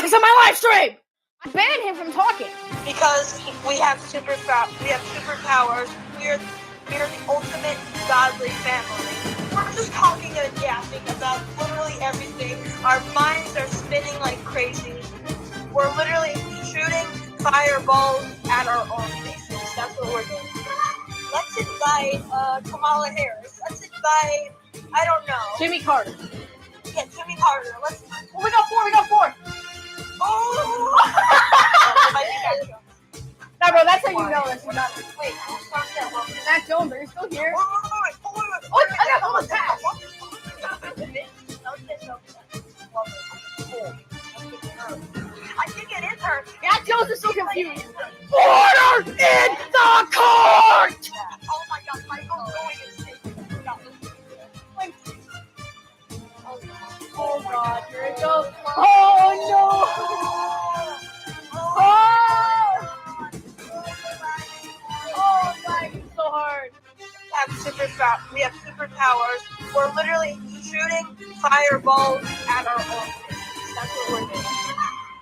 politics on my live stream! I banned him from talking. Because we have superpowers. We're the ultimate godly family. We're just talking and yapping about literally everything. Our minds are spinning like crazy. We're literally shooting fireballs at our own faces. That's what we're doing. Let's invite Kamala Harris. Let's invite, I don't know. Jimmy Carter. Yeah, Jimmy Carter. Oh, we got four. Oh! Nah, bro, that's how you know this. Wait, who's from that? Matt Jones, are you still here? Oh, I got all the pass. I think it is her. Matt Jones is so confused. Order in the court! Oh my god, Michael's going insane. Oh god, here it goes. Oh no! Oh! Oh, it's so hard. We have superpowers. We're literally shooting fireballs at our own faces. That's what we're doing.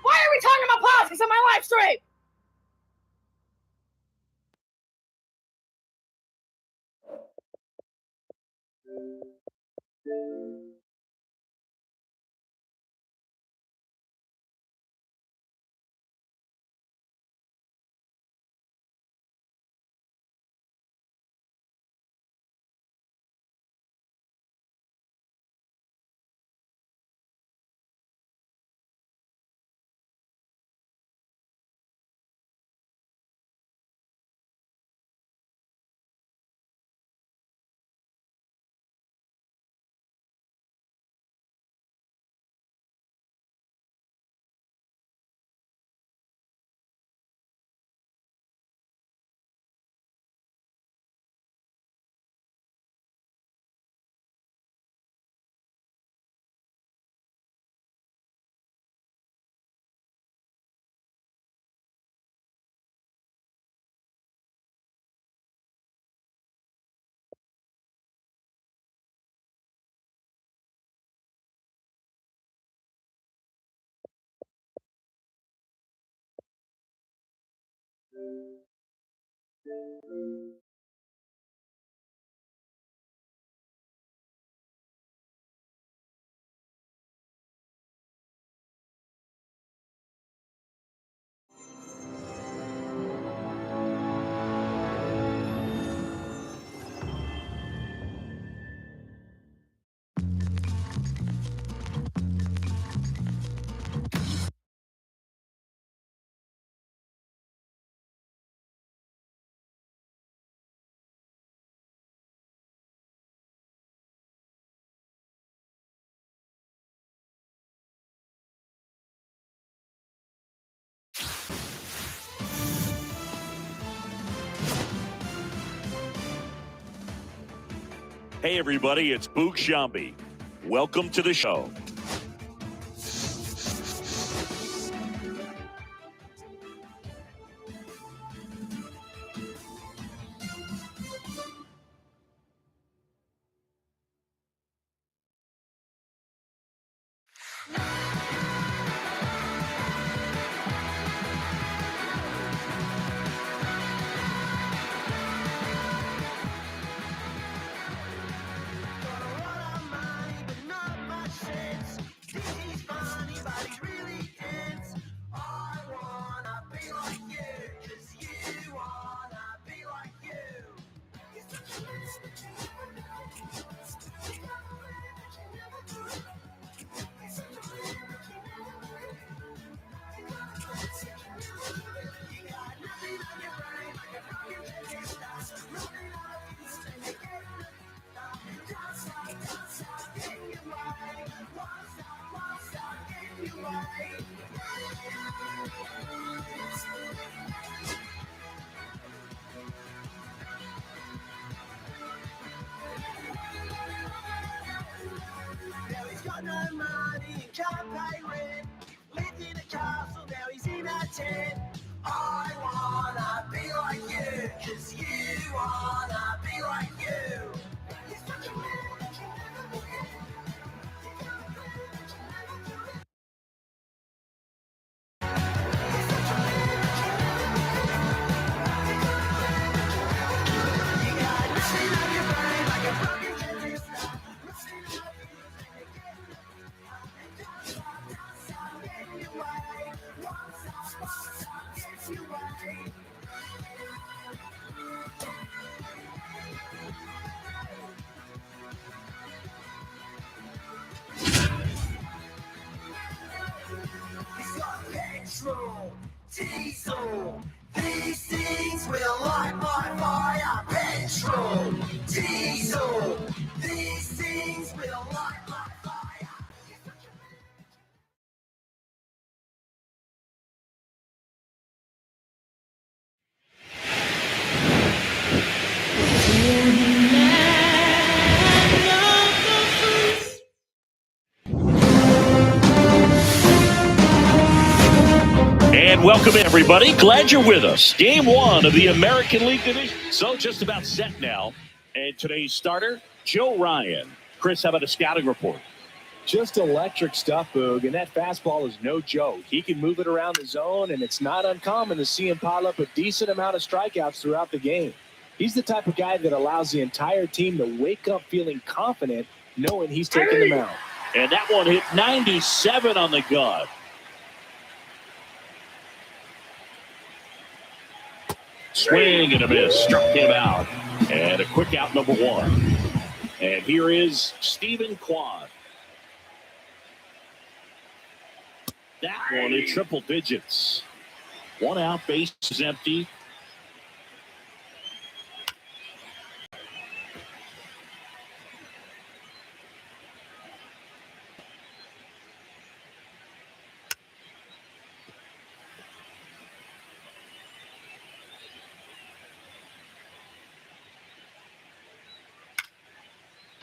Why are we talking about politics on my live stream? Hey everybody, it's Boog Shambi. Welcome to the show. And welcome, everybody. Glad you're with us. Game one of the American League Division. So just about set now. And today's starter, Joe Ryan. Chris, how about a scouting report? Just electric stuff, Boog, and that fastball is no joke. He can move it around the zone, and it's not uncommon to see him pile up a decent amount of strikeouts throughout the game. He's the type of guy that allows the entire team to wake up feeling confident, knowing he's taking them out. And that one hit 97 on the gun. Swing and a miss, struck him out. And a quick out, number one. And here is Stephen Kwan. That one in triple digits. One out, base is empty.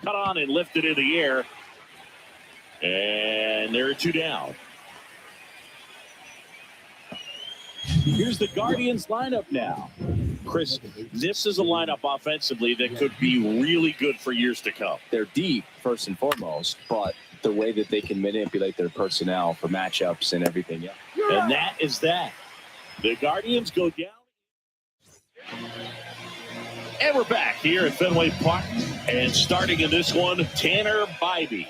Cut on and lifted in the air. And there are two down. Here's the Guardians lineup now. Chris, this is a lineup offensively that could be really good for years to come. They're deep, first and foremost, but the way that they can manipulate their personnel for matchups and everything else. And that is that. The Guardians go down. And we're back here at Fenway Park. And starting in this one, Tanner Bybee.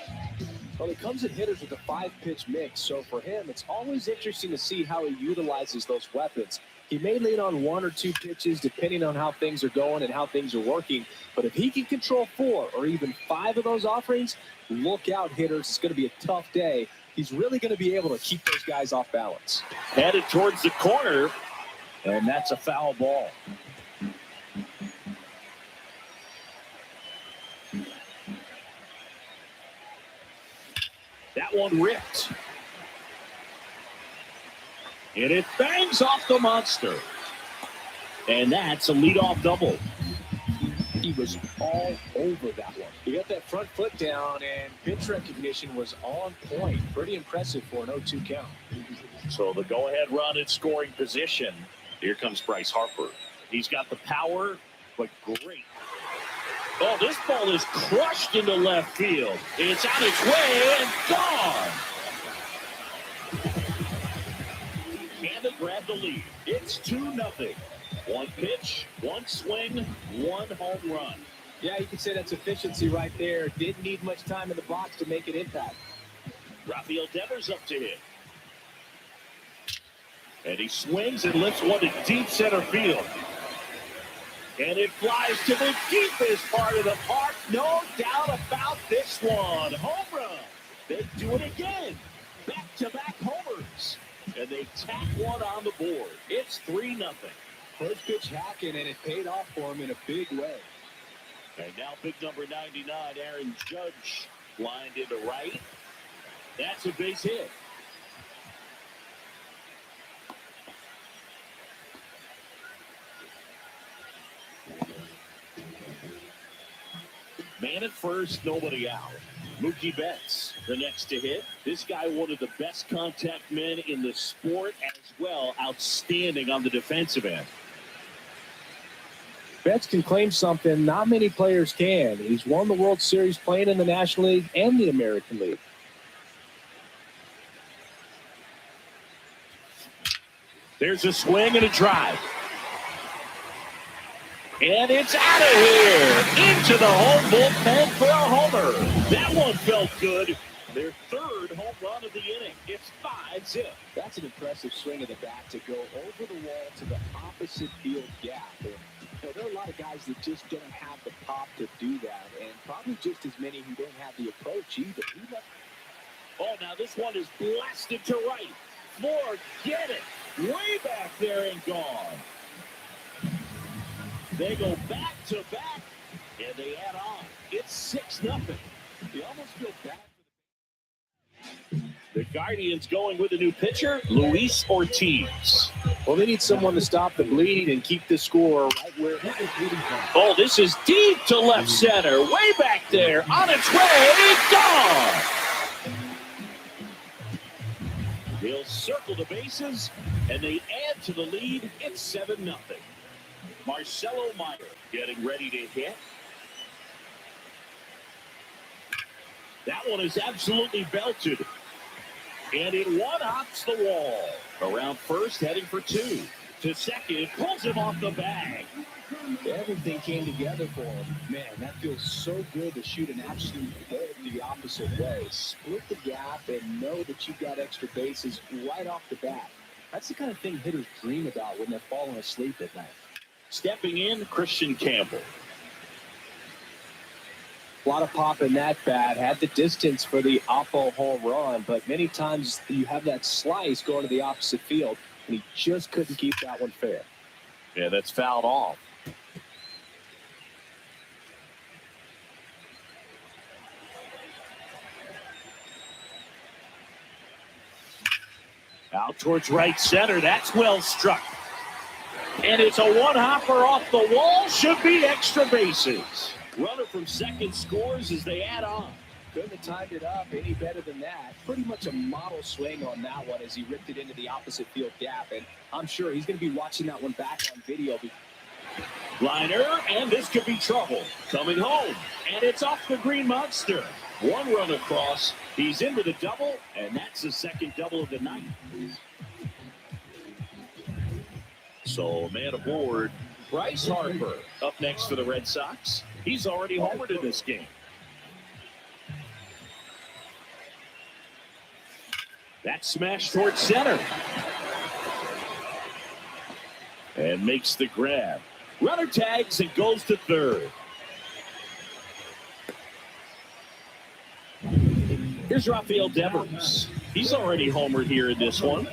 Well, he comes at hitters with a 5-pitch mix, so for him, it's always interesting to see how he utilizes those weapons. He may lean on 1 or 2 pitches depending on how things are going and how things are working, but if he can control 4 or even 5 of those offerings, look out, hitters. It's going to be a tough day. He's really going to be able to keep those guys off balance. Headed towards the corner, and that's a foul ball. That one ripped. And it bangs off the monster. And that's a leadoff double. He was all over that one. He got that front foot down, and pitch recognition was on point. Pretty impressive for an 0-2 count. So the go-ahead run in scoring position. Here comes Bryce Harper. He's got the power, but great. Oh, this ball is crushed into left field. It's on its way and gone. Can they grab the lead? It's 2-0. One pitch, one swing, one home run. Yeah, you can say that's efficiency right there. Didn't need much time in the box to make an impact. Rafael Devers up to hit. And he swings and lifts one to deep center field. And it flies to the deepest part of the park. No doubt about this one. Home run. They do it again. Back-to-back homers. And they tack one on the board. It's 3-0. First pitch hacking, and it paid off for him in a big way. And now big number 99, Aaron Judge, lined into right. That's a base hit. Man at first, nobody out. Mookie Betts, the next to hit. This guy, one of the best contact men in the sport as well. Outstanding on the defensive end. Betts can claim something not many players can. He's won the World Series playing in the National League and the American League. There's a swing and a drive. And it's out of here. Into the home bullpen for a homer. That one felt good. Their third home run of the inning. It's 5-0. That's an impressive swing of the bat to go over the wall to the opposite field gap. And, there are a lot of guys that just don't have the pop to do that, and probably just as many who don't have the approach either. Oh, now this one is blasted to right. Forget it. Way back there and gone. They go back to back, and they add on. It's 6-0. You almost feel bad. The Guardians going with a new pitcher, Luis Ortiz. Well, they need someone to stop the bleed and keep the score right where it was leading from. Oh, this is deep to left center. Way back there. On its way. Gone. He'll circle the bases, and they add to the lead. It's 7-0. Marcelo Meyer getting ready to hit. That one is absolutely belted. And it one-hops the wall. Around first, heading for 2. To second, pulls him off the bag. Everything came together for him. Man, that feels so good to shoot an absolute dead the opposite way. Split the gap and know that you've got extra bases right off the bat. That's the kind of thing hitters dream about when they're falling asleep at night. Stepping in, Christian Campbell. A lot of pop in that bat. Had the distance for the Oppo home run, but many times you have that slice going to the opposite field, and he just couldn't keep that one fair. Yeah, that's fouled off. Out towards right center. That's well struck. And it's a one-hopper off the wall. Should be extra bases. Runner from second scores as they add on. Couldn't have timed it up any better than that. Pretty much a model swing on that one as he ripped it into the opposite field gap. And I'm sure he's going to be watching that one back on video. Liner, and this could be trouble. Coming home, and it's off the Green Monster. One run across. He's into the double, and that's the second double of the night. So, man aboard, Bryce Harper up next for the Red Sox. He's already homered in this game. That smash towards center. And makes the grab. Runner tags and goes to third. Here's Rafael Devers. He's already homered here in this one.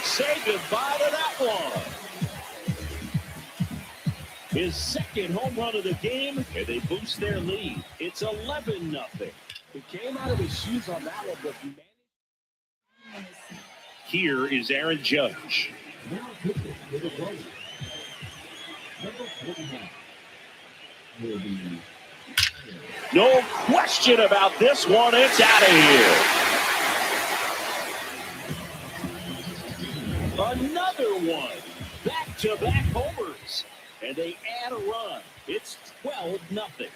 Say goodbye to that one. His second home run of the game, and they boost their lead. It's 11-0. He came out of his shoes on that one, but here is Aaron Judge. No question about this one. It's out of here. Another one. Back-to-back homers. And they add a run. It's 12-0.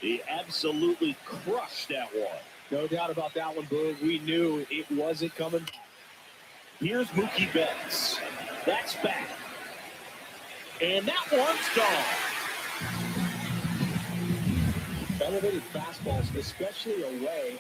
They absolutely crushed that one. No doubt about that one, Boog. We knew it wasn't coming. Here's Mookie Betts. That's back. And that one's gone. Elevated fastballs, especially away.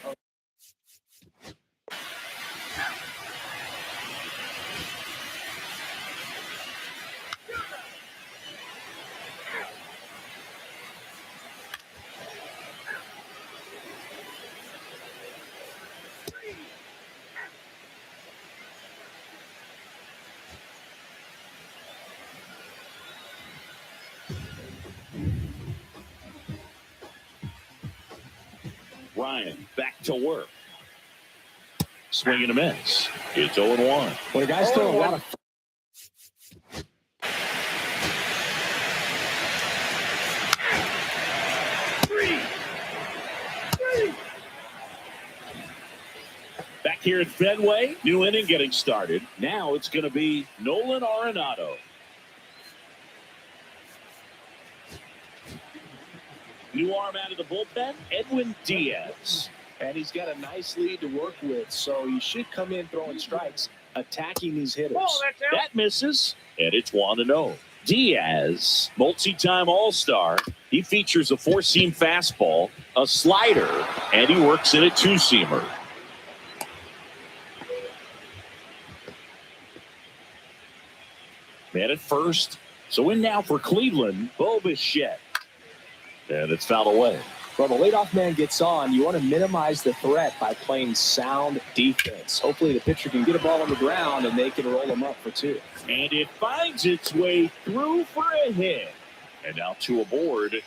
Ryan back to work. Swing and a miss. It's 0-1. When the guys throw a lot of... Back here at Fenway, new inning getting started. Now it's going to be Nolan Arenado. New arm out of the bullpen, Edwin Diaz. And he's got a nice lead to work with, so he should come in throwing strikes, attacking these hitters. That misses, and it's 1-0. Diaz, multi-time All-Star. He features a four-seam fastball, a slider, and he works in a two-seamer. Man at first. So in now for Cleveland, Bo Bichette. And it's fouled away. Well, the leadoff man gets on. You want to minimize the threat by playing sound defense. Hopefully the pitcher can get a ball on the ground and they can roll him up for two. And it finds its way through for a hit. And now two aboard.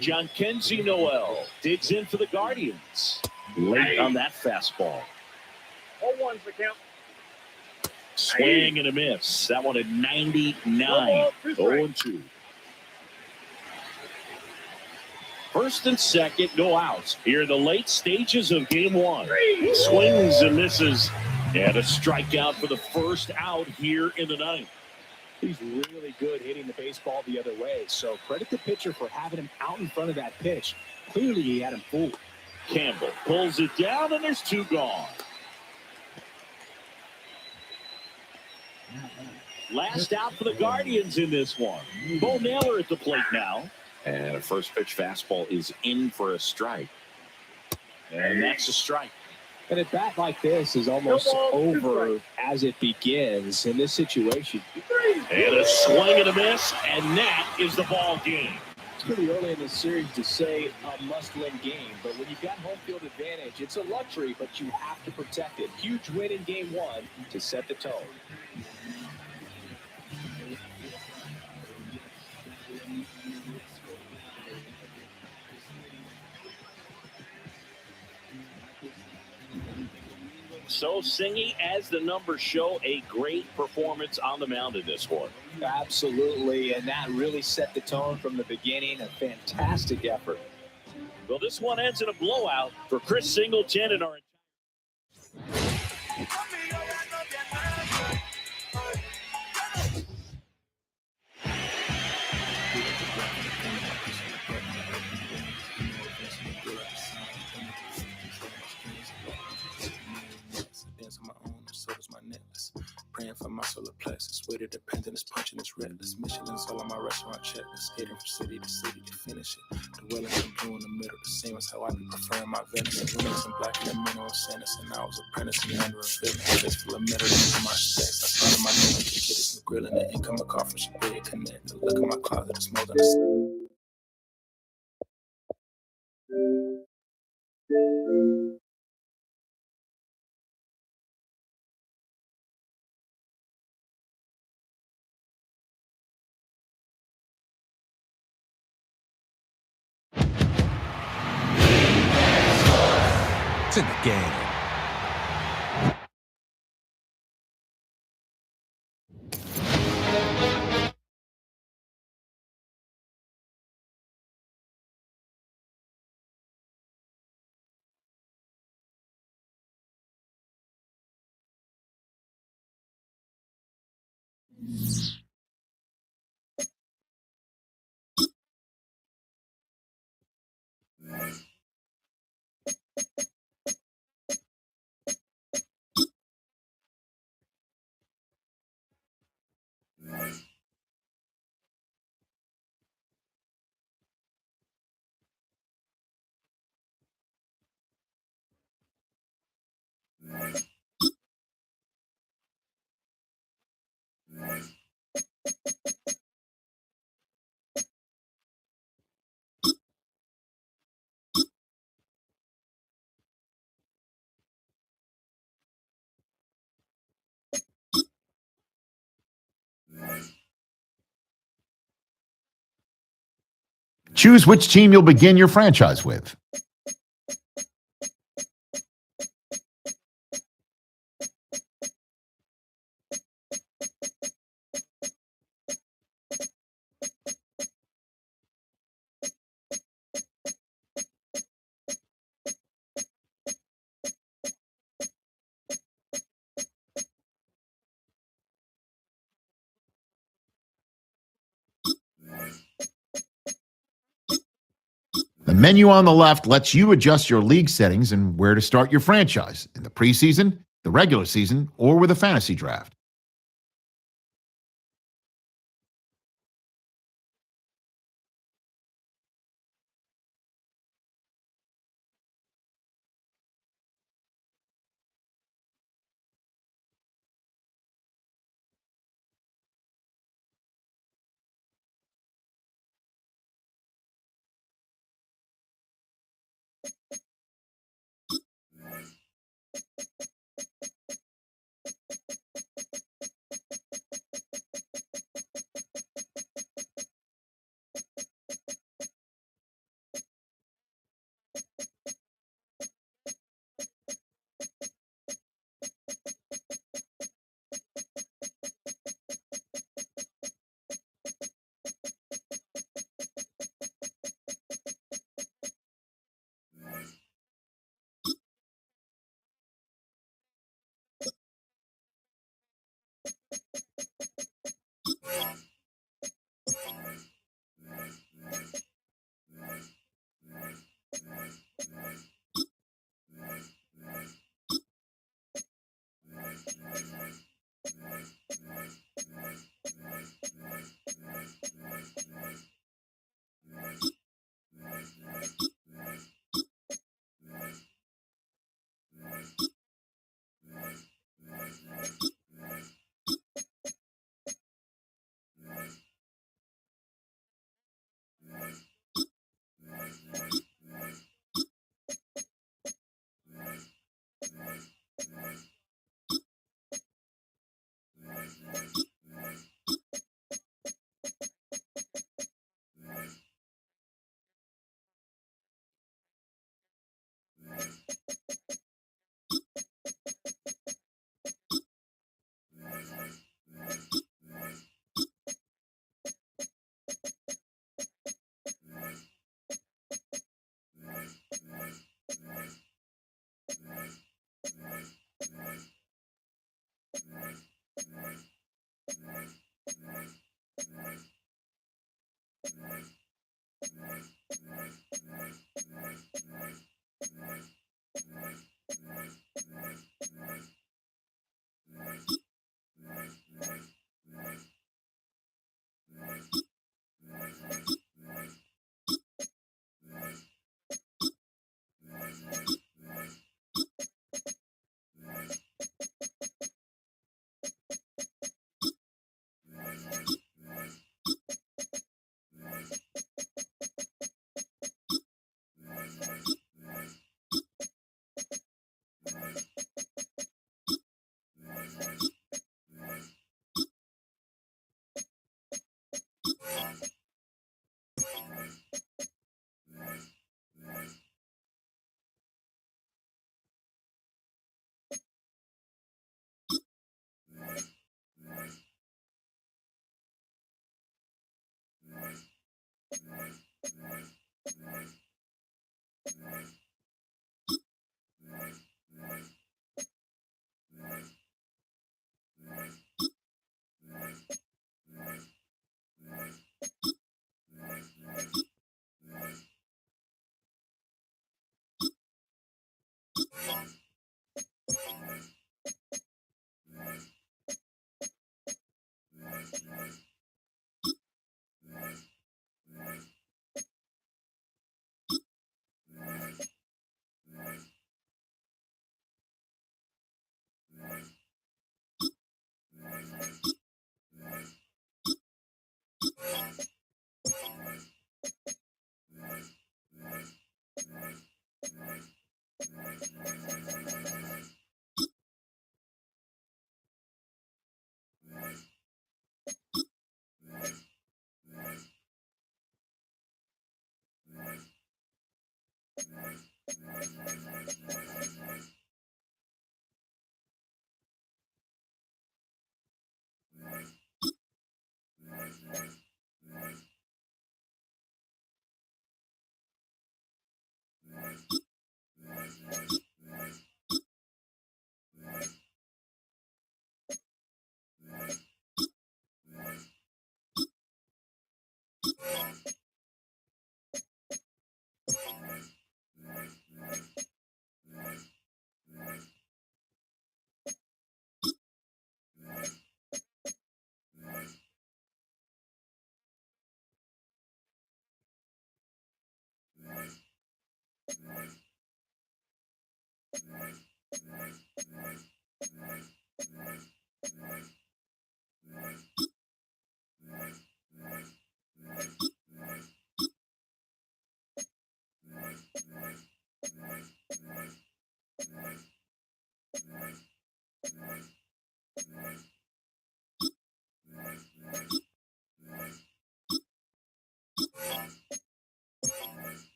Jhonkensy Noel digs in for the Guardians. Late on that fastball. 0-1's the count. Swing and a miss. That one at 99. 0-2. First and second, no outs. Here in the late stages of game one. Swings and misses. And a strikeout for the first out here in the ninth. He's really good hitting the baseball the other way. So credit the pitcher for having him out in front of that pitch. Clearly he had him fooled. Campbell pulls it down, and there's two gone. Last out for the Guardians in this one. Bo Naylor at the plate now. And a first pitch fastball is in for a strike. And that's a strike. And a bat like this is almost over as it begins in this situation. And a swing and a miss, and that is the ball game. It's pretty early in the series to say a must-win game, but when you've got home field advantage, it's a luxury, but you have to protect it. Huge win in game one to set the tone. So Singy, as the numbers show, a great performance on the mound in this one. Absolutely, and that really set the tone from the beginning. A fantastic effort. Well, this one ends in a blowout for Chris Singleton and our... Praying for my solar plexus, with a dependent is punching its reckless. Michelin's all on my restaurant checklist, skating from city to city to finish it. The Wellington blue in the middle, the same as how I be preferring my venison. Women's in black and mineral sentence, and I was apprenticing under a villain. Face full of metal into my stacks. I started my dinner, kick it, it's grilling it. Income a car from Shabria Connect. Look at my closet, it's more than a... In the game. Choose which team you'll begin your franchise with. The menu on the left lets you adjust your league settings and where to start your franchise in the preseason, the regular season, or with a fantasy draft.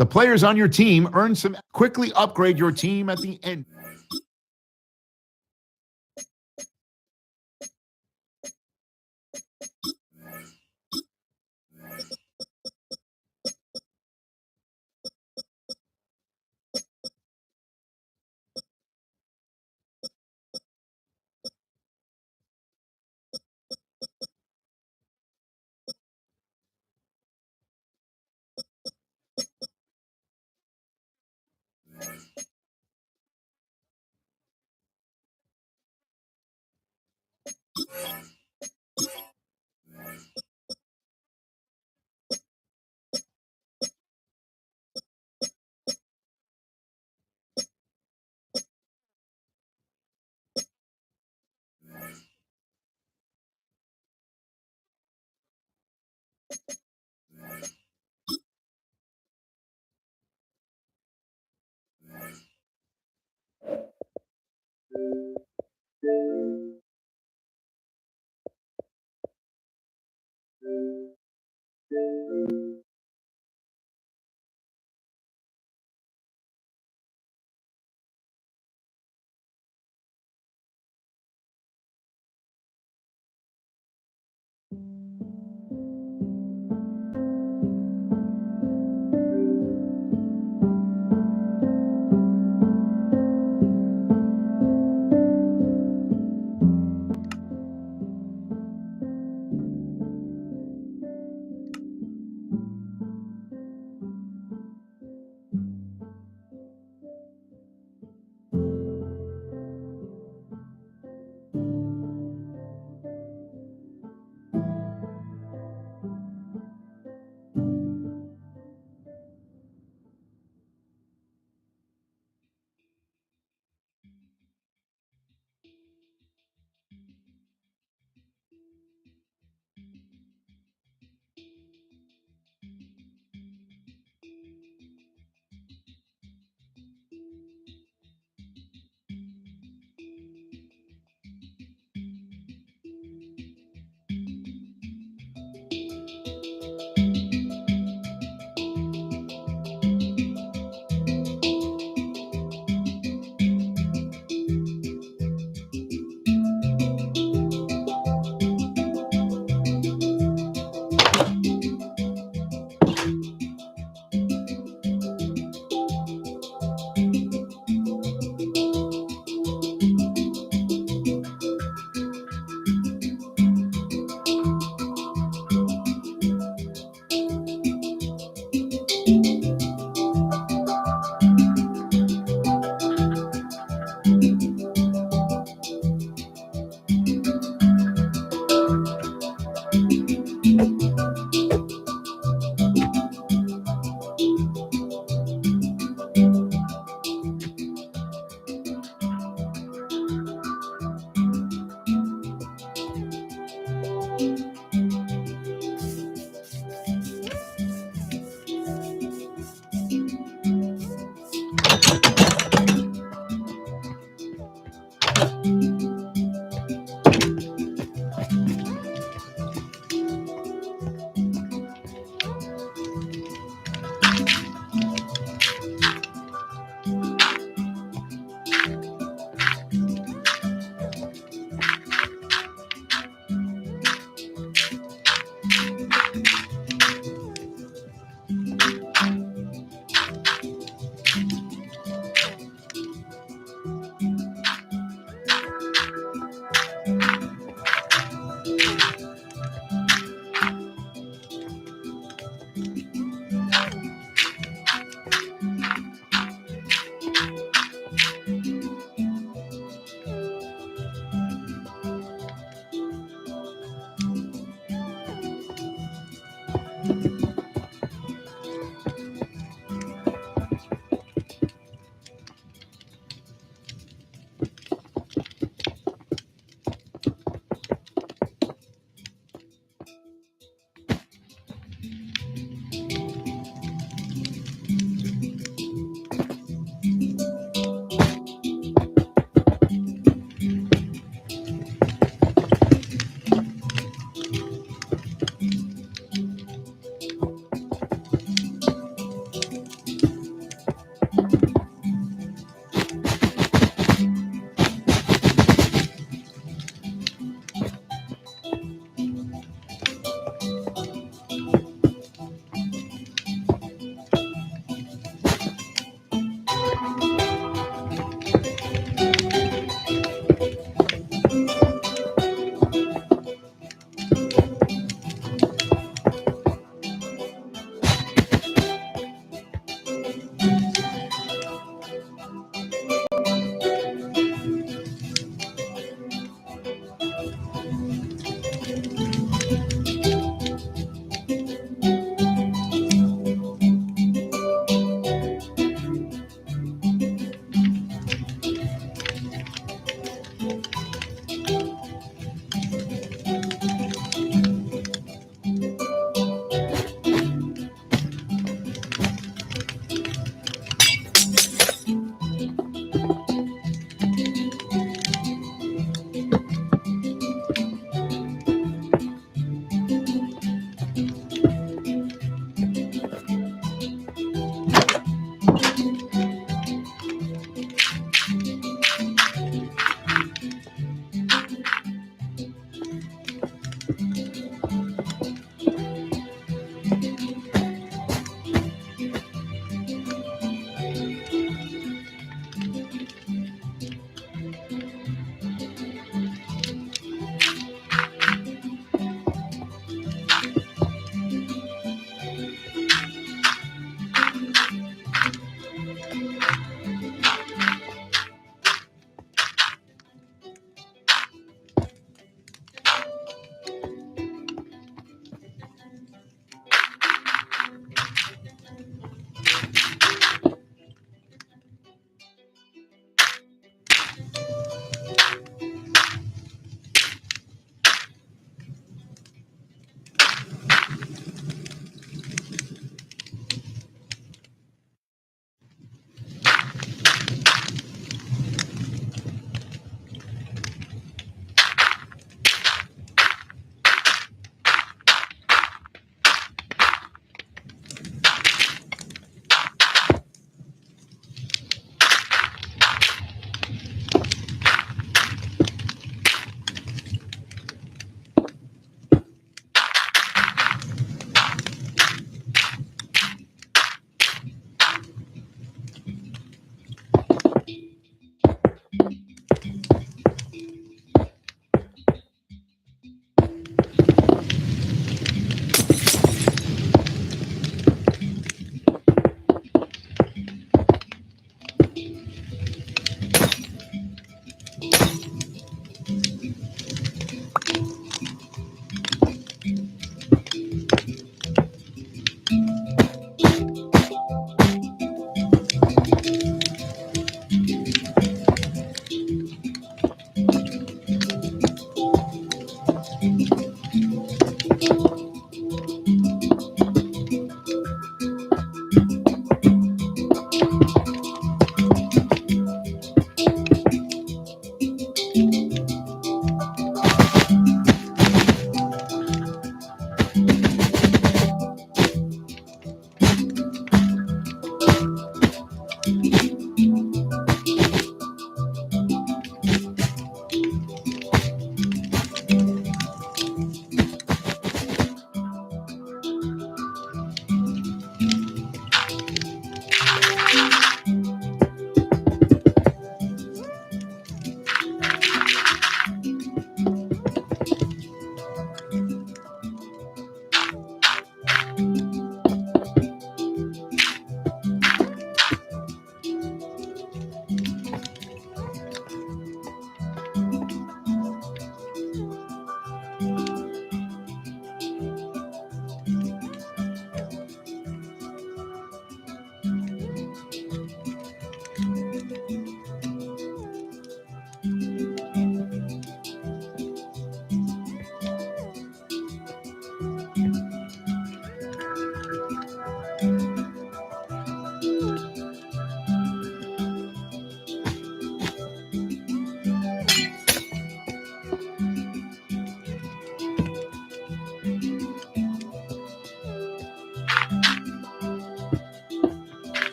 The players on your team earn some. Quickly upgrade your team at the end.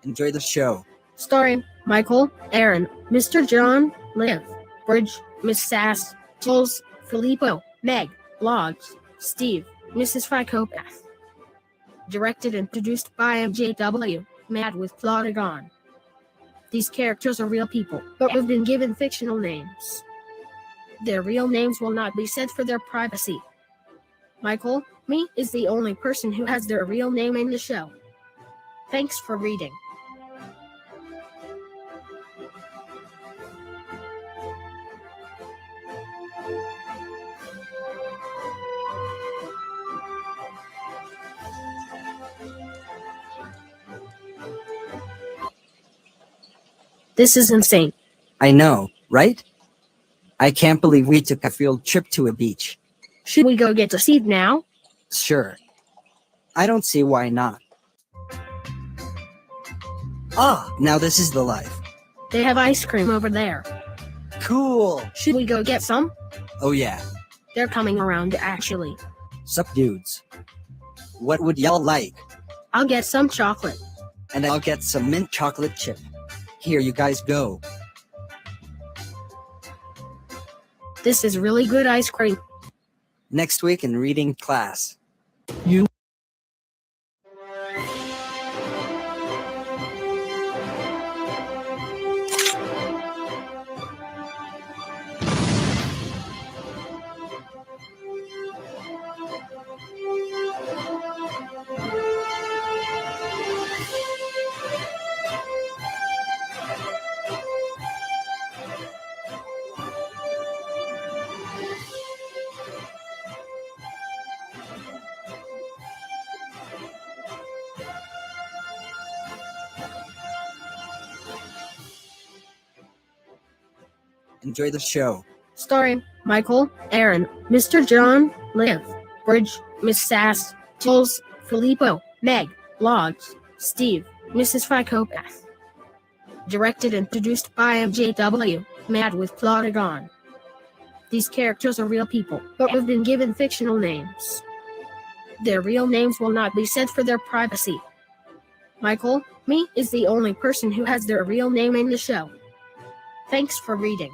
Enjoy the show. Starring Michael, Aaron, Mr. John, Liv, Bridge, Miss Sass, Jules, Filippo, Meg, Blogs, Steve, Mrs. Psychopath. Directed and produced by MJW, Mad with Plotagon. These characters are real people, but have been given fictional names. Their real names will not be said for their privacy. Michael, me, is the only person who has their real name in the show. Thanks for reading. This is insane. I know, right? I can't believe we took a field trip to a beach. Should we go get to seed now? Sure. I don't see why not. Ah, now this is the life. They have ice cream over there. Cool. Should we go get some? Oh yeah. They're coming around actually. Sup dudes. What would y'all like? I'll get some chocolate. And I'll get some mint chocolate chip. Here you guys go. This is really good ice cream. Next week in reading class. Enjoy the show. Starring Michael, Aaron, Mr. John, Liv, Bridge, Miss Sass, Jules, Filippo, Meg, Blogs, Steve, Mrs. Psychopath. Directed and produced by MJW, Mad with Plotagon. These characters are real people, but have been given fictional names. Their real names will not be said for their privacy. Michael, me, is the only person who has their real name in the show. Thanks for reading.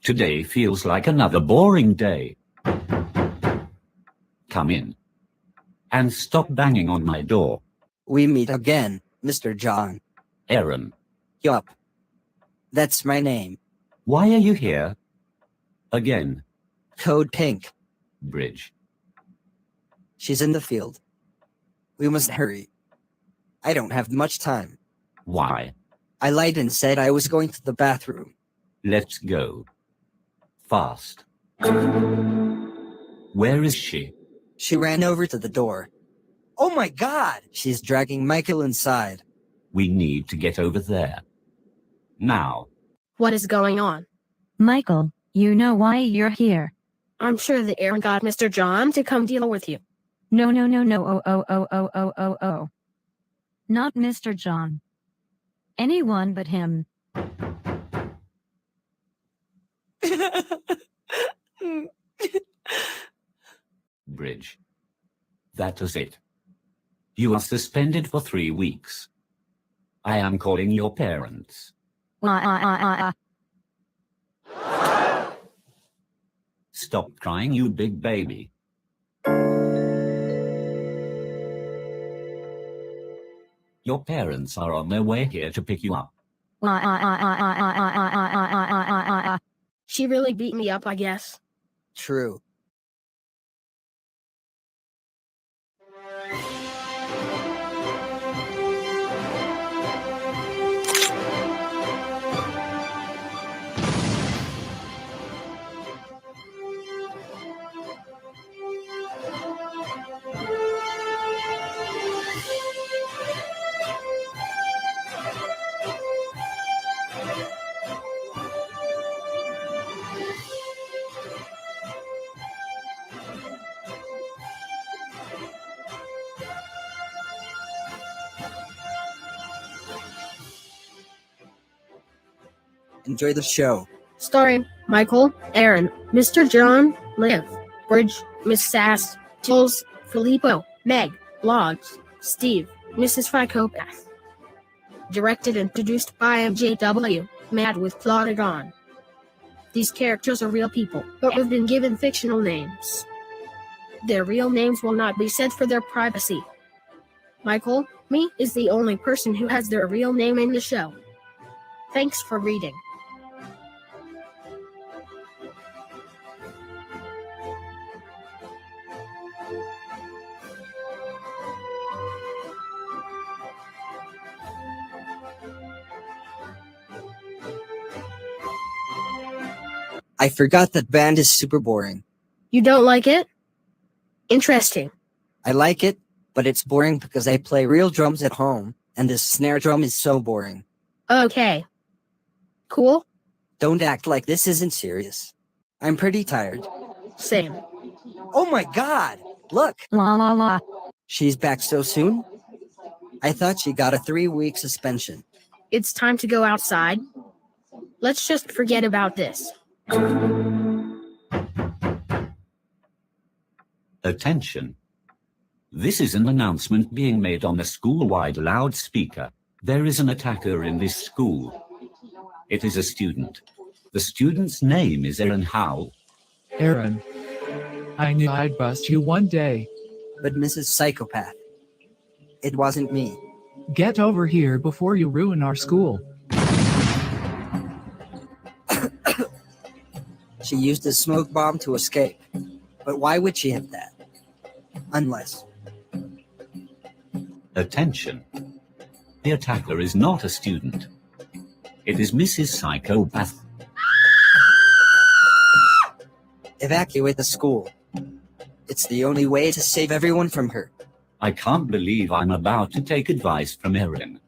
Today feels like another boring day. Come in. And stop banging on my door. We meet again, Mr. John. Aaron, Yup. That's my name. why are you here? Again, Code Pink. Bridge. She's in the field. We must hurry. I don't have much time. Why? I lied and said I was going to the bathroom. Let's go. Fast. Where is she? She ran over to the door. Oh my god! She's dragging Michael inside. We need to get over there. Now. What is going on? Michael, you know why you're here. I'm sure that Aaron got Mr. John to come deal with you. No. Oh. Not Mr. John. Anyone but him. Bridge. That was it. You are suspended for 3 weeks. I am calling your parents. Stop crying, you big baby. Your parents are on their way here to pick you up. She really beat me up, I guess. True. Enjoy the show. Starring Michael, Aaron, Mr. John, Liv, Bridge, Miss Sass, Jules, Filippo, Meg, Blogs, Steve, Mrs. Psychopath. Directed and produced by MJW, Mad with Plotagon. These characters are real people, but have been given fictional names. Their real names will not be said for their privacy. Michael, me, is the only person who has their real name in the show. Thanks for reading. I forgot that band is super boring. You don't like it? Interesting. I like it, but it's boring because I play real drums at home, and this snare drum is so boring. Okay. Cool? Don't act like this isn't serious. I'm pretty tired. Same. Oh my god! Look! La. She's back so soon? I thought she got a 3-week suspension. It's time to go outside. Let's just forget about this. Attention. This is an announcement being made on a school-wide loudspeaker. There is an attacker in this school. It is a student. The student's name is Aaron Howe. Aaron. I knew I'd bust you one day. But Mrs. Psychopath. It wasn't me. Get over here before you ruin our school. She used a smoke bomb to escape. But why would she have that? Unless... Attention. The attacker is not a student. It is Mrs. Psychopath. Evacuate the school. It's the only way to save everyone from her. I can't believe I'm about to take advice from Aaron.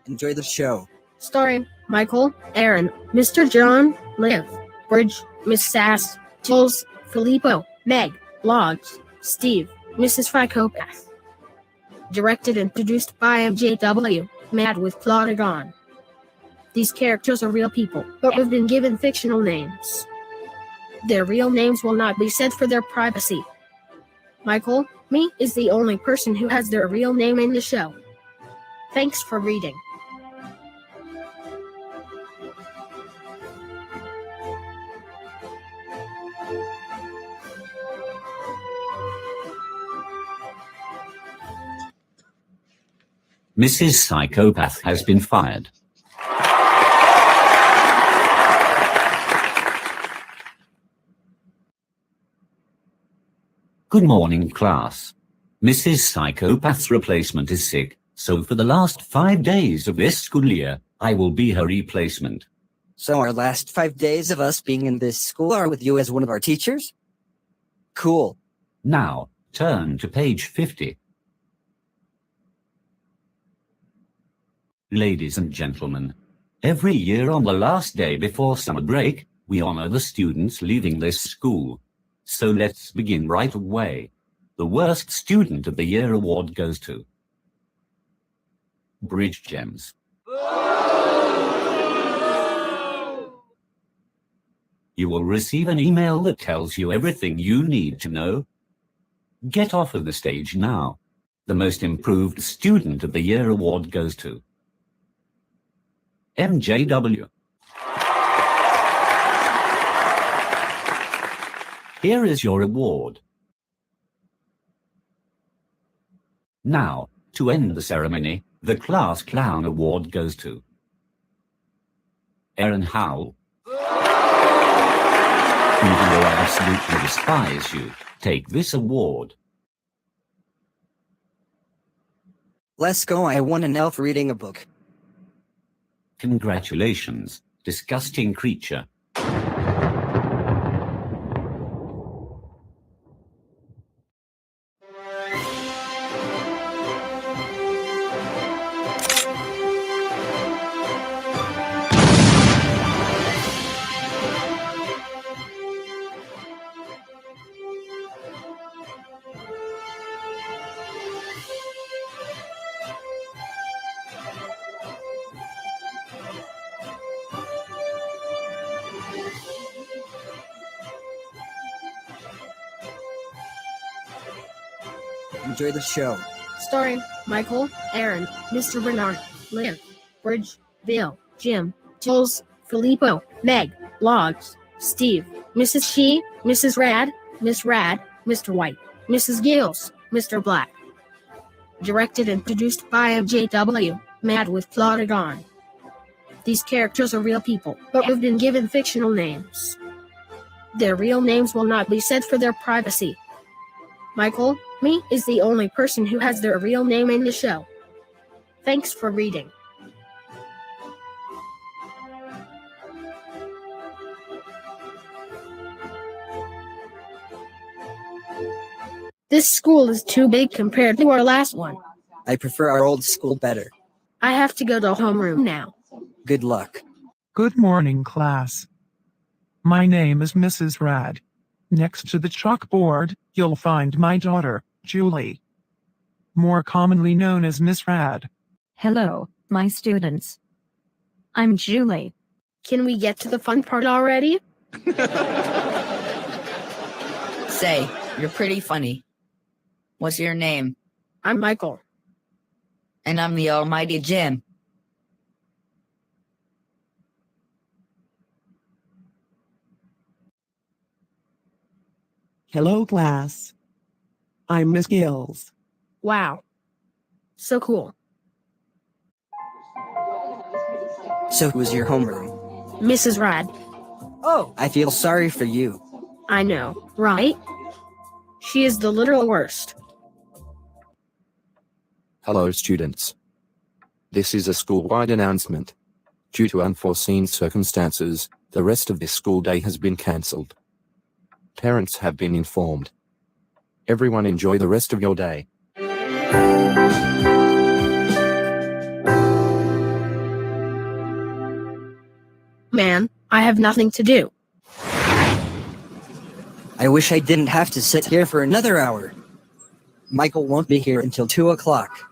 Enjoy the show. Starring Michael, Aaron, Mr. John, Liv, Bridge, Miss Sass, Jules, Filippo, Meg, Blogs, Steve, Mrs. Psychopath. Directed and produced by MJW, Mad with Plotagon. These characters are real people, but have been given fictional names. Their real names will not be said for their privacy. Michael, me is the only person who has their real name in the show. Thanks for reading. Mrs. Psychopath has been fired. Good morning, class. Mrs. Psychopath's replacement is sick, so for the last 5 days of this school year, I will be her replacement. So our last 5 days of us being in this school are with you as one of our teachers? Cool. Now, turn to page 50. Ladies and gentlemen, every year on the last day before summer break, we honor the students leaving this school. So let's begin right away. The worst student of the year award goes to Bridge Gems. You will receive an email that tells you everything you need to know. Get off of the stage now. The most improved student of the year award goes to MJW. Here is your award. Now, to end the ceremony, the Class Clown Award goes to Aaron Howell. Even though I absolutely despise you, take this award. Let's go, I won an elf reading a book. Congratulations, disgusting creature. Enjoy the show. Starring Michael, Aaron, Mr. Bernard, Liv, Bridge, Bill, Jim, Jules, Filippo, Meg, Logs, Steve, Mrs. She, Mrs. Rad, Miss Rad, Mr. White, Mrs. Gills, Mr. Black. Directed and produced by MJW, Mad with Plotted On. These characters are real people, but have been given fictional names. Their real names will not be said for their privacy. Michael, me, is the only person who has their real name in the show. Thanks for reading. This school is too big compared to our last one. I prefer our old school better. I have to go to homeroom now. Good luck. Good morning, class. My name is Mrs. Rad. Next to the chalkboard, you'll find my daughter, Julie, more commonly known as Miss Rad. Hello, my students. I'm Julie. Can we get to the fun part already? Say, you're pretty funny. What's your name? I'm Michael. And I'm the almighty Jim. Hello, class. I'm Miss Gills. Wow. So cool. So who's your homeroom? Mrs. Rad. Oh, I feel sorry for you. I know, right? She is the literal worst. Hello, students. This is a school-wide announcement. Due to unforeseen circumstances, the rest of this school day has been cancelled. Parents have been informed. Everyone enjoy the rest of your day. Man, I have nothing to do. I wish I didn't have to sit here for another hour. Michael won't be here until 2 o'clock.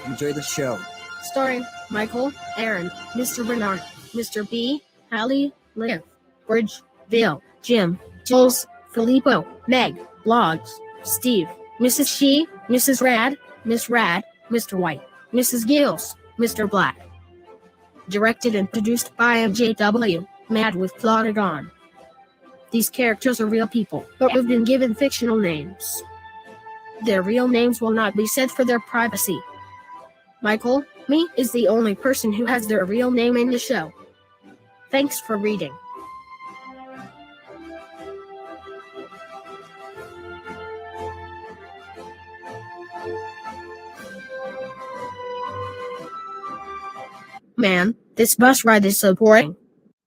Enjoy the show. Starring Michael, Aaron, Mr. Bernard, Mr. B, Hallie, Liv, Bridge, Bill, Jim, Jules, Filippo, Meg, Blogs, Steve, Mrs. She, Mrs. Rad, Miss Rad, Mr. White, Mrs. Gills, Mr. Black. Directed and produced by MJW, Mad with Plotagon. These characters are real people, but have been given fictional names. Their real names will not be said for their privacy. Michael, me, is the only person who has their real name in the show. Thanks for reading. Man, this bus ride is so boring.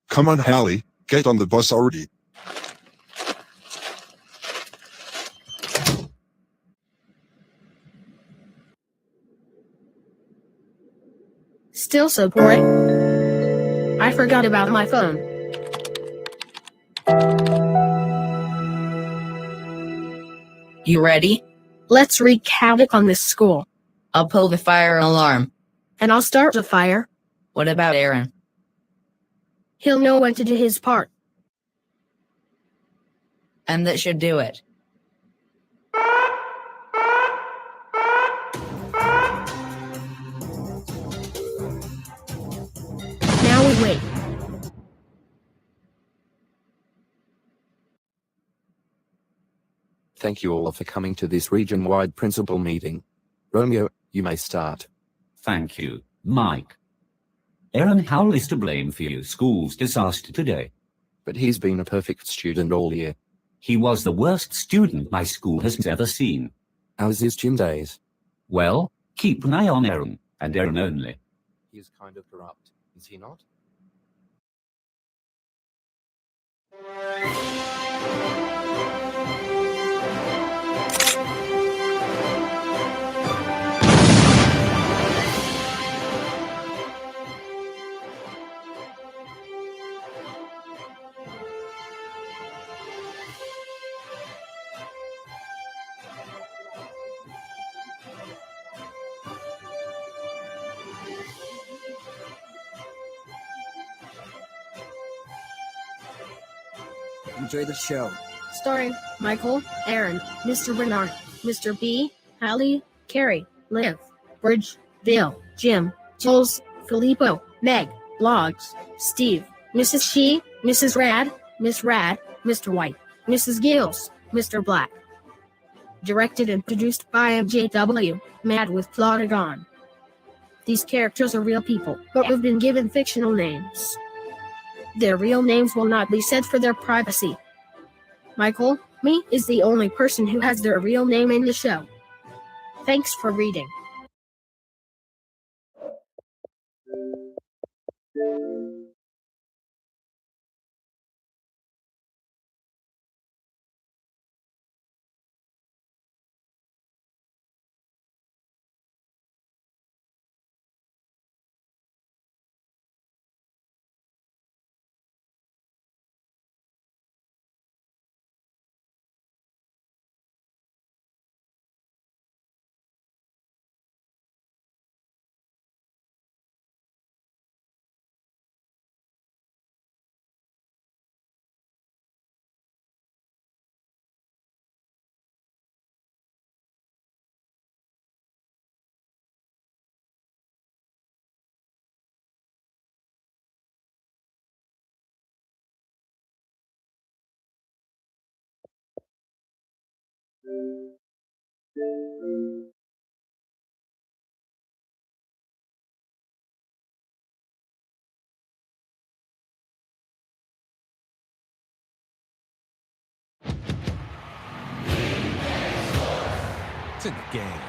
Come on, Hallie, get on the bus already. Still so boring. I forgot about my phone. You ready? Let's wreak havoc on this school. I'll pull the fire alarm. And I'll start the fire. What about Aaron? He'll know when to do his part. And that should do it. Now we wait. Thank you all for coming to this region-wide principal meeting. Romeo, you may start. Thank you, Mike. Aaron Howell is to blame for your school's disaster today. But he's been a perfect student all year. He was the worst student my school has ever seen. How's his gym days? Well, keep an eye on Aaron, and Aaron only. He is kind of corrupt, is he not? Enjoy the show. Starring Michael, Aaron, Mr. Bernard, Mr. B, Hallie, Carrie, Liv, Bridge, Bill, Jim, Jules, Filippo, Meg, Blogs, Steve, Mrs. She, Mrs. Rad, Miss Rad, Mr. White, Mrs. Gills, Mr. Black. Directed and produced by MJW, Mad with Plotagon. These characters are real people, but have been given fictional names. Their real names will not be said for their privacy. Michael, me, is the only person who has their real name in the show. Thanks for reading. It's in the game.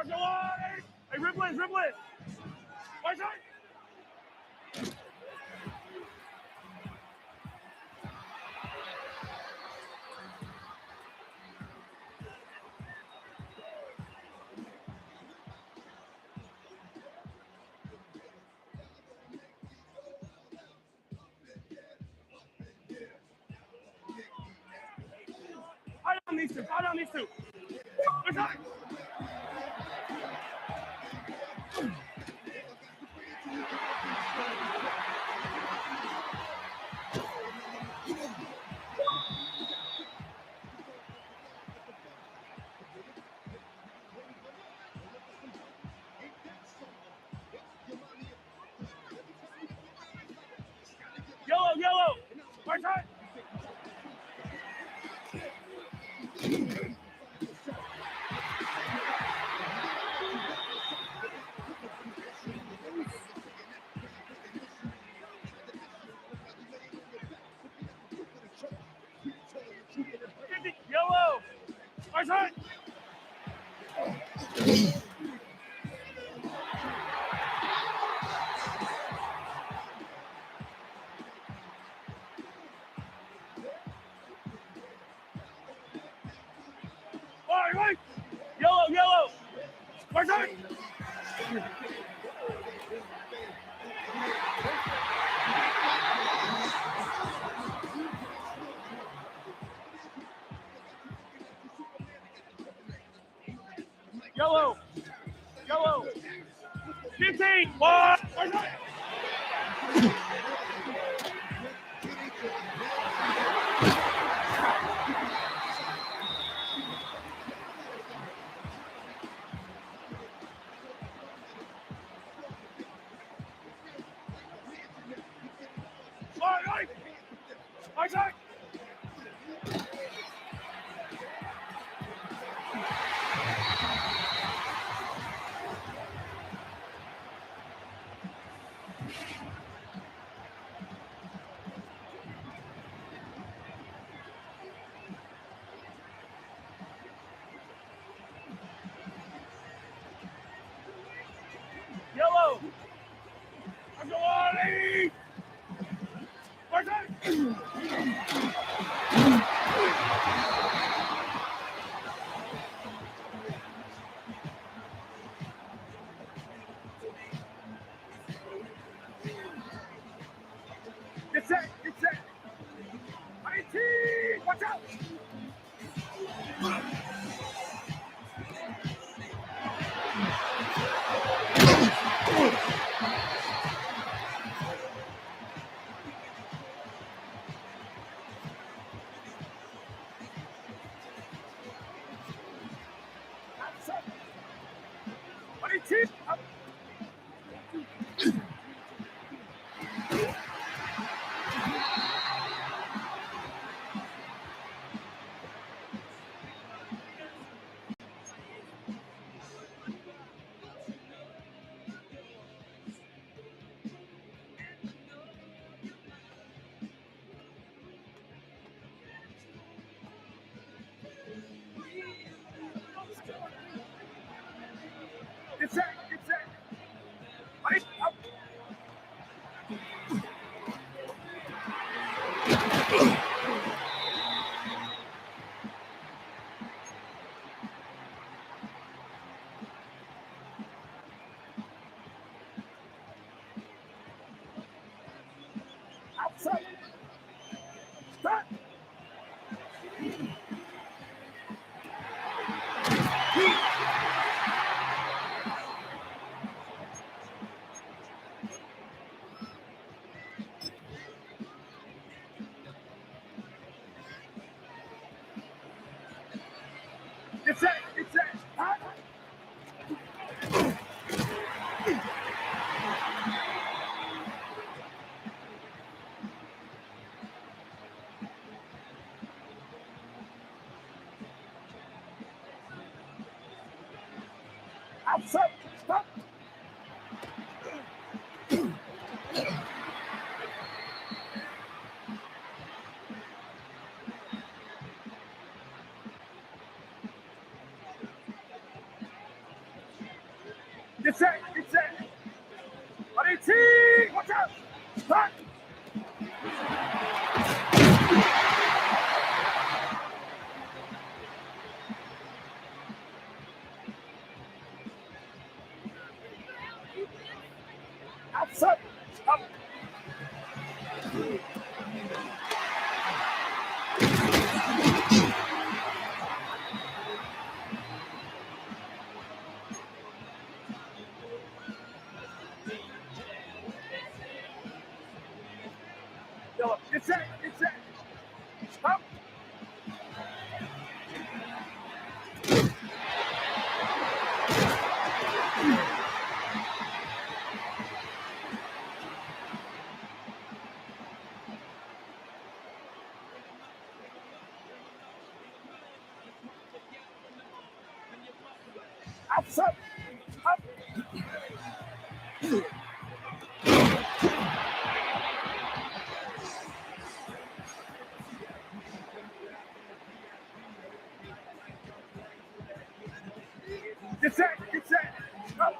Hey, dribble it. Watch out. I don't need to. Watch out. Yellow. Watch out. Yellow. Watch out. Right. Yellow. Watch out. Yellow. 15. Watch out. Right. Watch out. Yellow. Watch out. Get set. IT. Watch out. IT. Get set. Right. Up. Outside. Start. Get set. Start. Outside. Stop. Get set. Get set. Ready, team. Watch out. Back. Outside. Up. Get set. Get set. Up. Outside. Up. Get set. Get set. Up.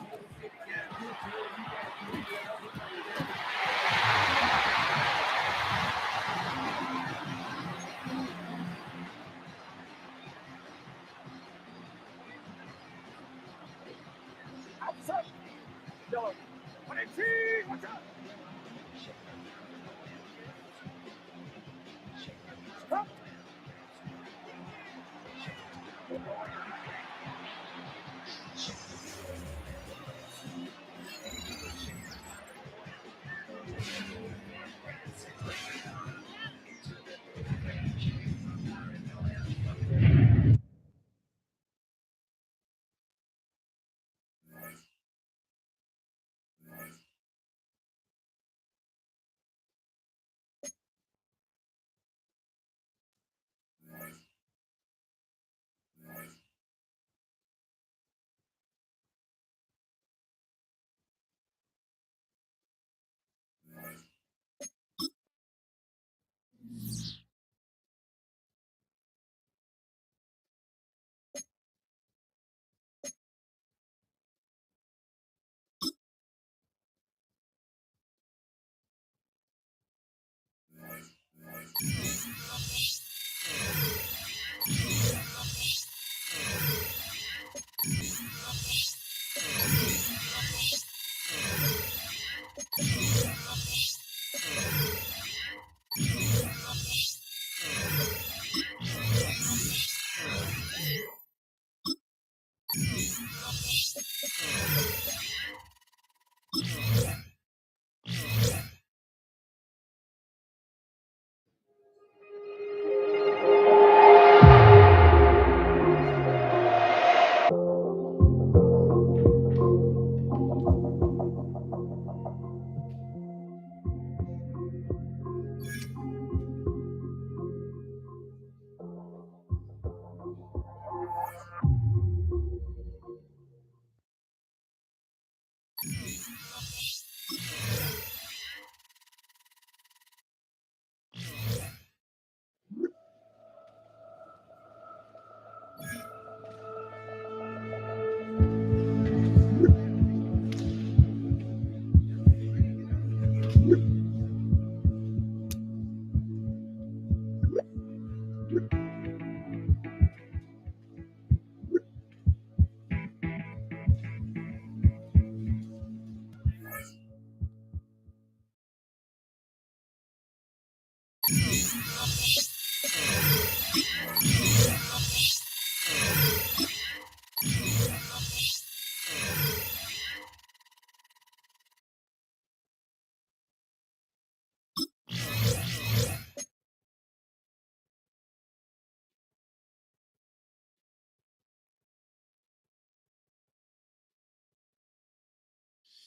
Outside. Go. 118. Watch out. Up.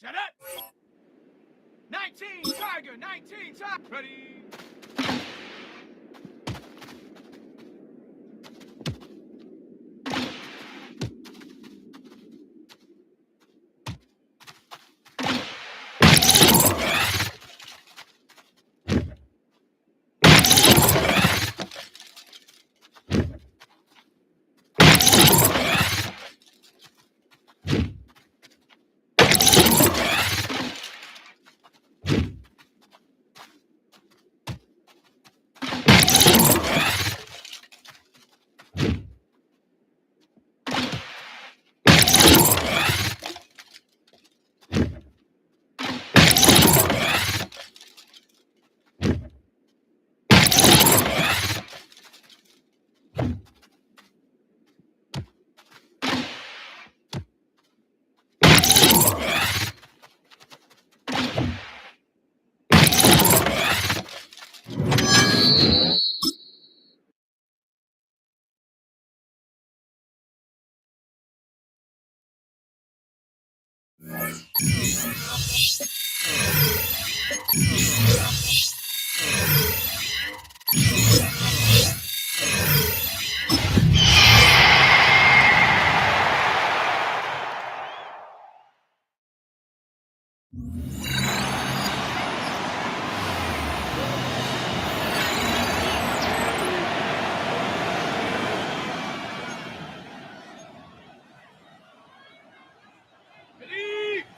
Shut up! 19 Tiger, 19 Tiger. Ready?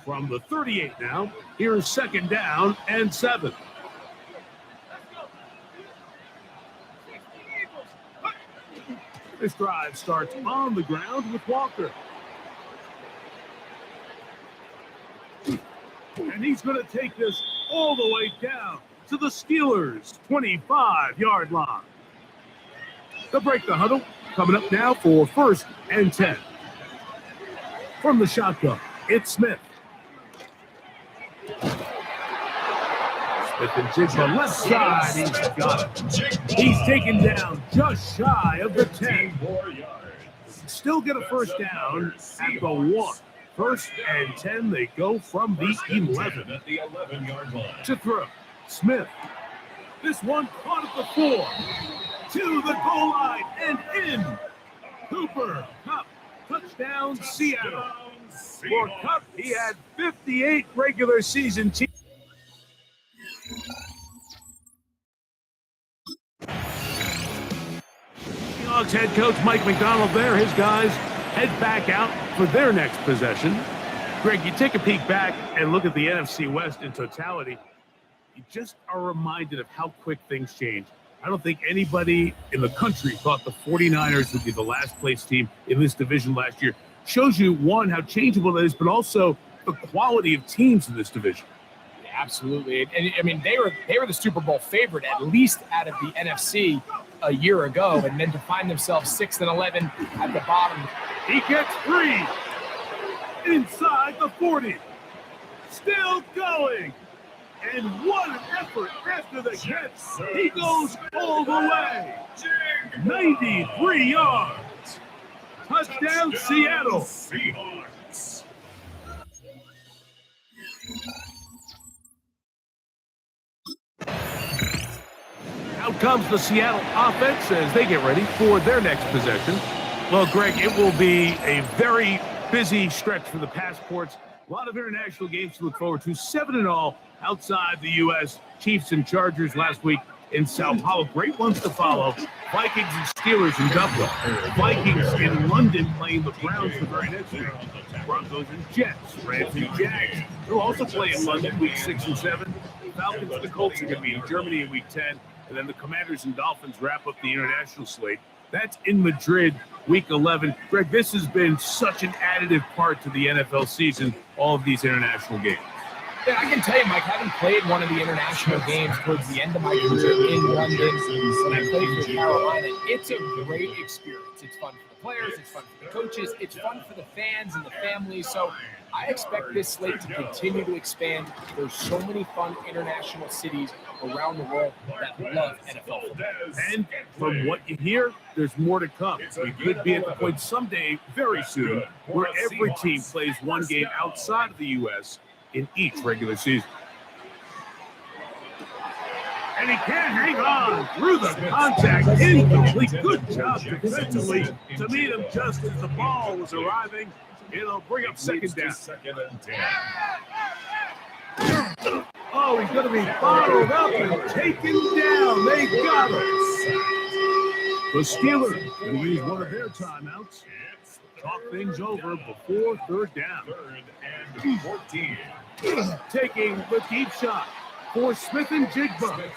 From the 38 now, here's 2nd down and 7. This drive starts on the ground with Walker. And he's going to take this all the way down to the Steelers' 25-yard line. They'll break the huddle, coming up now for 1st and 10. From the shotgun, it's Smith. Smith and Jigba left side, he's got it. He's taken down just shy of the 10. Still get a 1st down at the 1. 1st and 10, they go from the 11 at the 11-yard line. To throw, Smith. This one caught at the 4. To the goal line and in. Cooper Kupp, touchdown Seattle. For Kupp, he had 58 regular season teams. Seahawks head coach Mike McDonald there. His guys head back out for their next possession. Greg, you take a peek back and look at the NFC West in totality. You just are reminded of how quick things change. I don't think anybody in the country thought the 49ers would be the last place team in this division last year. Shows you, one, how changeable it is, but also the quality of teams in this division. Absolutely. And I mean, they were the Super Bowl favorite, at least out of the NFC a year ago, and then to find themselves 6 and 11 at the bottom. He gets 3 inside the 40. Still going. And what an effort after the catch. He goes all the way. 93 yards. Touchdown, Seattle. Seahawks. Out comes the Seattle offense as they get ready for their next possession. Well, Greg, it will be a very busy stretch for the Passports. A lot of international games to look forward to. 7 in all outside the U.S. Chiefs and Chargers last week in Sao Paulo. Great ones to follow. Vikings and Steelers in Dublin. Vikings in London playing the Browns the very next week. Broncos and Jets. Rams and Jags. They'll also play in London week 6 and 7. Falcons and the Colts are going to be in Germany in week 10. And then the Commanders and Dolphins wrap up the international slate. That's in Madrid, week 11. Greg, this has been such an additive part to the NFL season, all of these international games. Yeah, I can tell you, Mike, having played one of the international games towards the end of my career in London, when I played for Carolina, it's a great experience. It's fun for the players, it's fun for the coaches, it's fun for the fans and the families. So I expect this slate to continue to expand. There's so many fun international cities around the world that love NFL football. And from what you hear, there's more to come. We could be at the point someday, very soon, where every team plays one game outside of the U.S. in each regular season. And he can't hang on through the contact. Incomplete. Good job defensively to meet him just as the ball was arriving. It'll bring up 2nd down. Oh, he's going to be bottled up and taken down. They got him. The Steelers going to use one of their timeouts. Talk things over before 3rd down. 3rd and 14. Taking the deep shot for Smith and Jigba.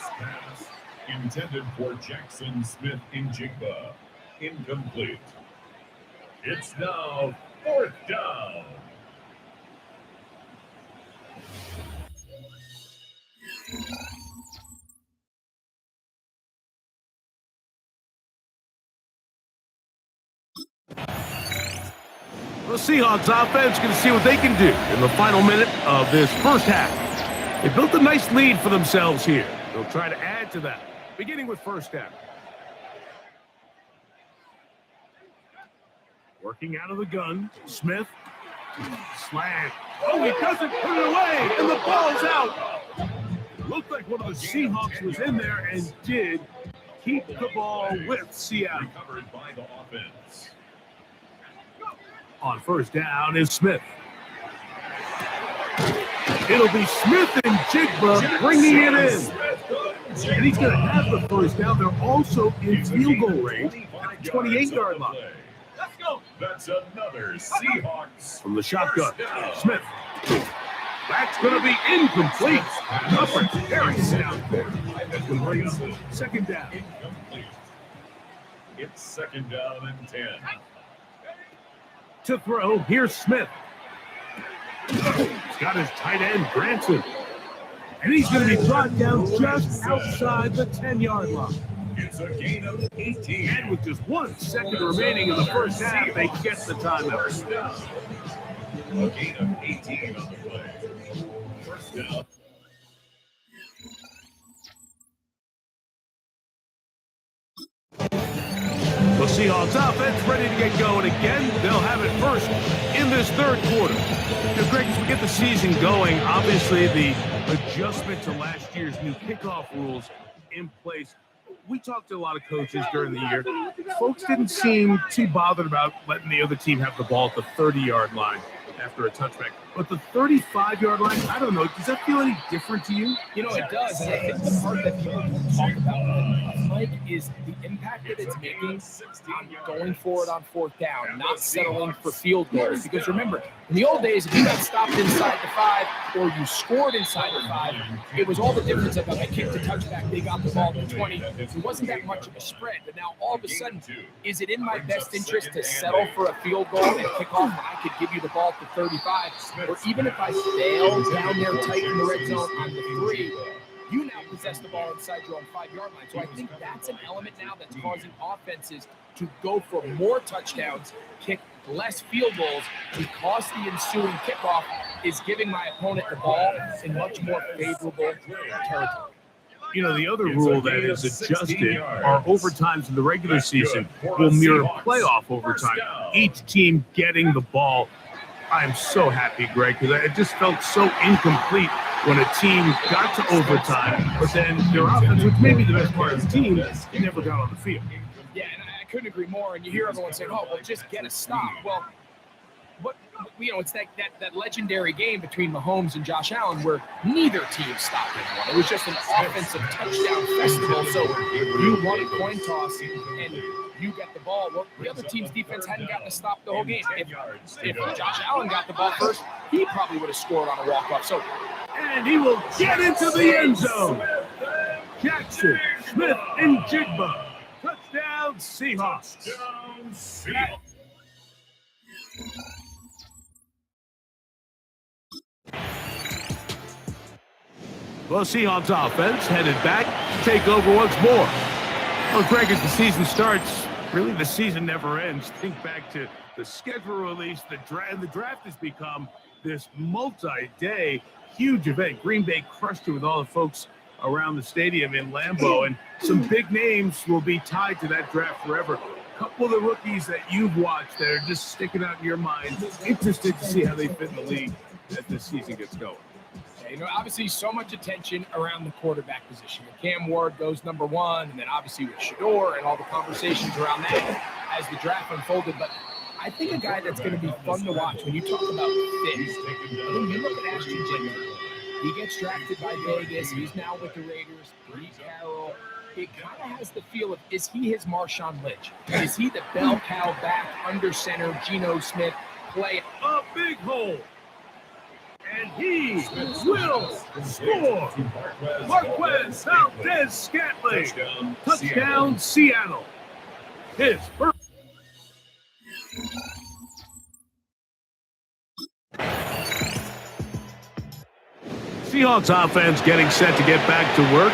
Intended for Jackson Smith and Jigba. Incomplete. It's now 4th down. The Seahawks offense going to see what they can do in the final minute of this first half. They built a nice lead for themselves here. They'll try to add to that, beginning with 1st down. Working out of the gun, Smith Slant. Oh, he doesn't put it away, and the ball's out. Looked like one of the Seahawks was in there and did keep the ball with Seattle. Recovered by the offense. On first down is Smith. It'll be Smith and Jigba bringing it in. And he's going to have the first down. They're also in field goal range at the 28-yard line. Let's go. That's another Seahawks. From the shotgun, Smith. That's going to be incomplete. Upper carries down there. Second down. Incomplete. It's second down and 10. To throw, here's Smith. He's got his tight end, Branson. And he's going to be brought down just outside the 10-yard line. It's a gain of 18. And with just 1 second remaining in the first half, they get the timeout. First down. A gain of 18 on the play. First down. The Seahawks offense ready to get going again. They'll have it first in this third quarter. Now, Greg, as we get the season going, obviously the adjustment to last year's new kickoff rules in place. We talked to a lot of coaches during the year. Folks didn't seem too bothered about letting the other team have the ball at the 30-yard line after a touchback. But the 35-yard line, I don't know, does that feel any different to you? You know, it does. And I think the part that people don't talk about, Mike, is the impact that it's making on going forward on fourth down, not settling for field goals. Because remember, in the old days, if you got stopped inside the 5 or you scored inside the 5, it was all the difference of, I kicked a touchback, they got the ball at the 20. It wasn't that much of a spread. But now all of a sudden, is it in my best interest to settle for a field goal and kick off when I could give you the ball at the 35? Or even if I fail down there tight in the red zone on the 3, you now possess the ball inside your own 5-yard line. So I think that's an element now that's causing offenses to go for more touchdowns, kick less field goals, because the ensuing kickoff is giving my opponent the ball in much more favorable territory. You know, the other rule that is adjusted are overtimes in the regular season will mirror playoff overtime. Each team getting the ball. I'm so happy, Greg, because it just felt so incomplete when a team got to overtime, but then their offense, which may be the best part of the team, never got on the field. Yeah, and I couldn't agree more. And you hear everyone saying, "Oh, well, just get a stop." Well, what it's that legendary game between Mahomes and Josh Allen where neither team stopped anyone. It was just an offensive touchdown festival. So you won a coin toss and you get the ball. Well, the other team's defense hadn't gotten to stop the whole game. If Josh Allen got the ball first, he probably would have scored on a walk-off. So, and he will get into the end zone. Jackson, Smith, and Jigba. Touchdown, Seahawks. Well, Seahawks offense headed back, take over once more. Well, Greg, as the season starts, really the season never ends. Think back to the schedule release, the draft has become this multi-day huge event. Green Bay crushed it with all the folks around the stadium in Lambeau, and some big names will be tied to that draft forever. A couple of the rookies that you've watched that are just sticking out in your mind, interested to see how they fit in the league as this season gets going. You know, obviously so much attention around the quarterback position. Cam Ward goes number 1, and then obviously with Shador and all the conversations around that as the draft unfolded. But I think a guy that's going to be fun to watch when you talk about fit, when you look at Ashton Jennings, he gets drafted by Vegas. He's now with the Raiders. Pete Carroll. It kind of has the feel of, is he his Marshawn Lynch? Is he the bell cow back under center, Geno Smith play? A big hole. And he will score. Marquez Valdes-Scantling. Touchdown, Seattle. His first. Seahawks offense getting set to get back to work,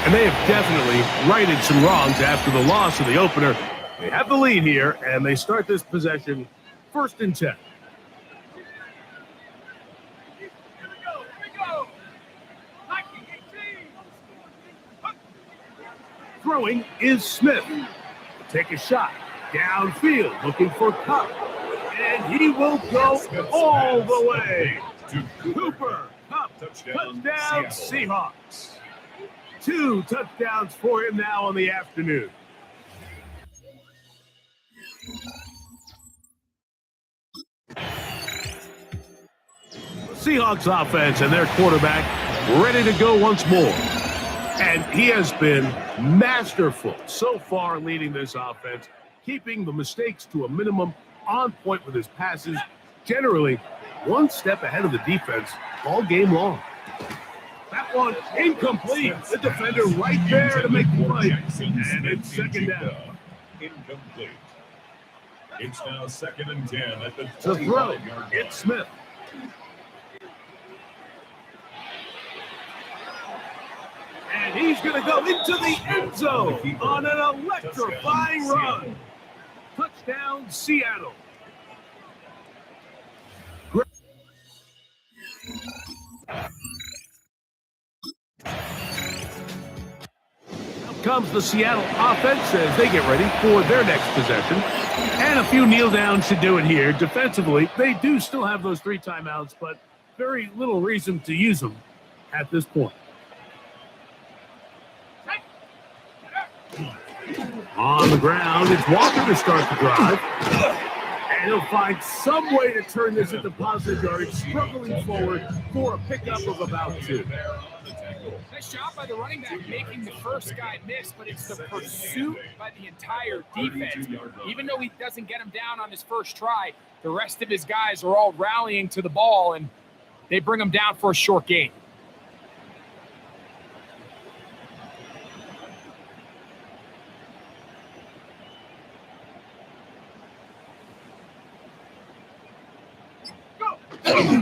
and they have definitely righted some wrongs after the loss of the opener. They have the lead here, and they start this possession 1st and 10. Throwing is Smith. Take a shot downfield, looking for Cup. And he will go all the way. Cooper Kupp, touchdown Seahawks. 2 touchdowns for him now on the afternoon. Seahawks offense and their quarterback ready to go once more. And he has been masterful so far leading this offense, keeping the mistakes to a minimum, on point with his passes, generally one step ahead of the defense all game long. That one incomplete. The defender right there to make the play. And it's second down. Incomplete. It's now 2nd and 10 at the To throw, 25-yard line. it's Smith. And he's going to go into the end zone on an electrifying run. Touchdown, Seattle. Now comes the Seattle offense as they get ready for their next possession. And a few kneel downs should do it here. Defensively, they do still have those 3 timeouts, but very little reason to use them at this point. On the ground, it's Walker to start the drive. And he'll find some way to turn this into positive yardage, struggling forward for a pickup of about 2. Nice job by the running back making the first guy miss, but it's the pursuit by the entire defense. Even though he doesn't get him down on his first try, the rest of his guys are all rallying to the ball, and they bring him down for a short gain.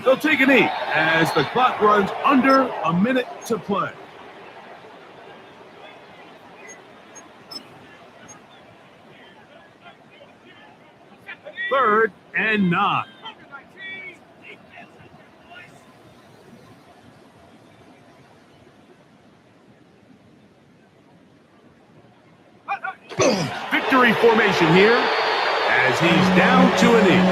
They'll take a knee as the clock runs under a minute to play. Third and 9. Victory formation here as he's down to a knee.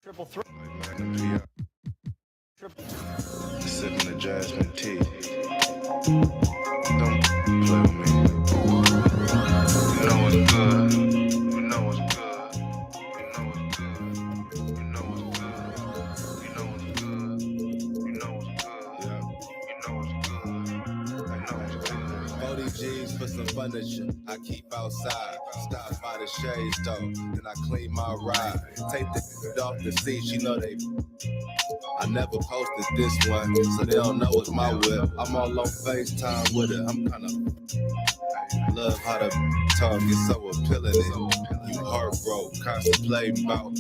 Triple threat. Sipping the jasmine tea. Don't play with me. You know what's good. You know what's good. You know what's good. You know what's good. You know what's good. You know what's good. Yeah. You know what's good. I know what's good. 40 G's for some furniture I keep outside. Stop by the shades though, then I clean my ride. Take the off the seat, you know they I never posted this one, so they don't know it's my whip. I'm all on FaceTime with it. I'm kind of love how the talk is so appealing. And you heartbroken, contemplating about.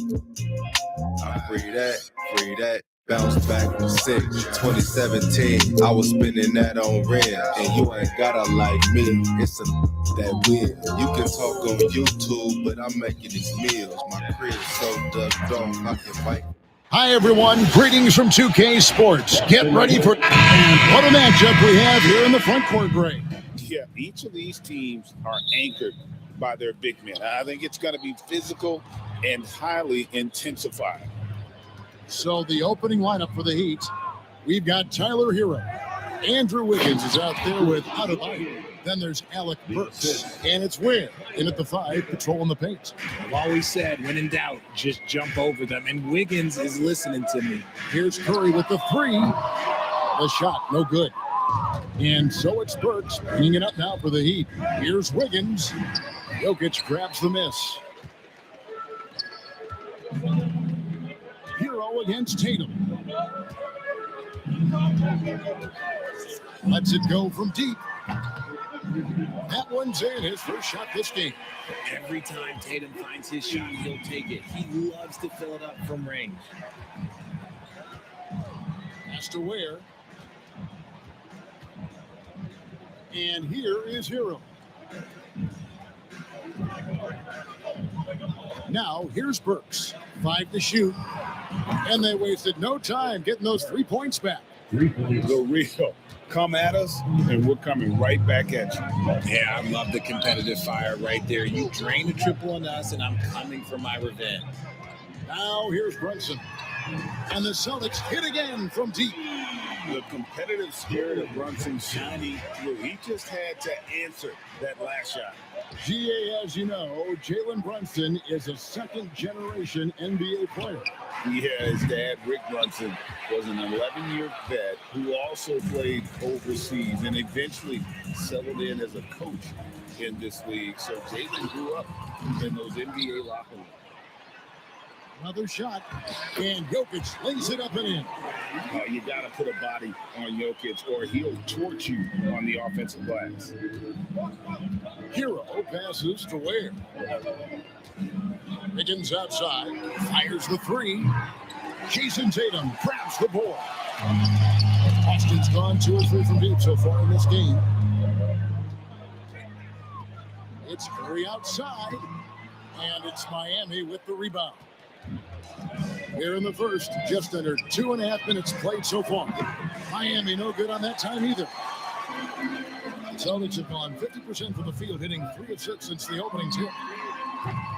I free that. Bounce back from 2017. I was spending that on rent, and you ain't gotta like me. It's that weird. You can talk on YouTube, but I'm making these meals. My crib's so ducked off, I can fight. Hi, everyone. Greetings from 2K Sports. Get ready for what a matchup we have here in the front court, Greg. Yeah, each of these teams are anchored by their big men. I think it's going to be physical and highly intensified. So the opening lineup for the Heat, we've got Tyler Hero. Andrew Wiggins is out there with Adebayo. Then there's Alec Burks. And it's Ware in at the 5, patrolling the paint. I've always said, when in doubt, just jump over them. And Wiggins is listening to me. Here's Curry with the 3. The shot, no good. And so it's Burks bringing it up now for the Heat. Here's Wiggins. Jokic grabs the miss. Hero against Tatum. Lets it go from deep. That one's in, his first shot this game. Every time Tatum finds his shot, he'll take it. He loves to fill it up from range. Pass to Ware. And here is Hero. Now, here's Burks. 5 to shoot. And they wasted no time getting those 3 points back. 3 points. The real. Come at us, and we're coming right back at you. Yeah, I love the competitive fire right there. You drain a triple on us, and I'm coming for my revenge. Now, here's Brunson. And the Celtics hit again from deep. The competitive spirit of Brunson shining through. He just had to answer that last shot. GA, as you know, Jalen Brunson is a second-generation NBA player. Yeah, his dad, Rick Brunson, was an 11-year vet who also played overseas and eventually settled in as a coach in this league. So Jalen grew up in those NBA locker rooms. Another shot, and Jokic lays it up and in. You got to put a body on Jokic, or he'll torch you on the offensive glass. Hero passes to Ware. Wiggins outside, fires the 3. Jason Tatum grabs the ball. Austin's gone 2 or 3 from deep so far in this game. It's Curry outside, and it's Miami with the rebound. Here in the first, just under 2.5 minutes played so far. Miami no good on that time either. Celtics have gone 50% from the field, hitting 3 of 6 since the opening tip.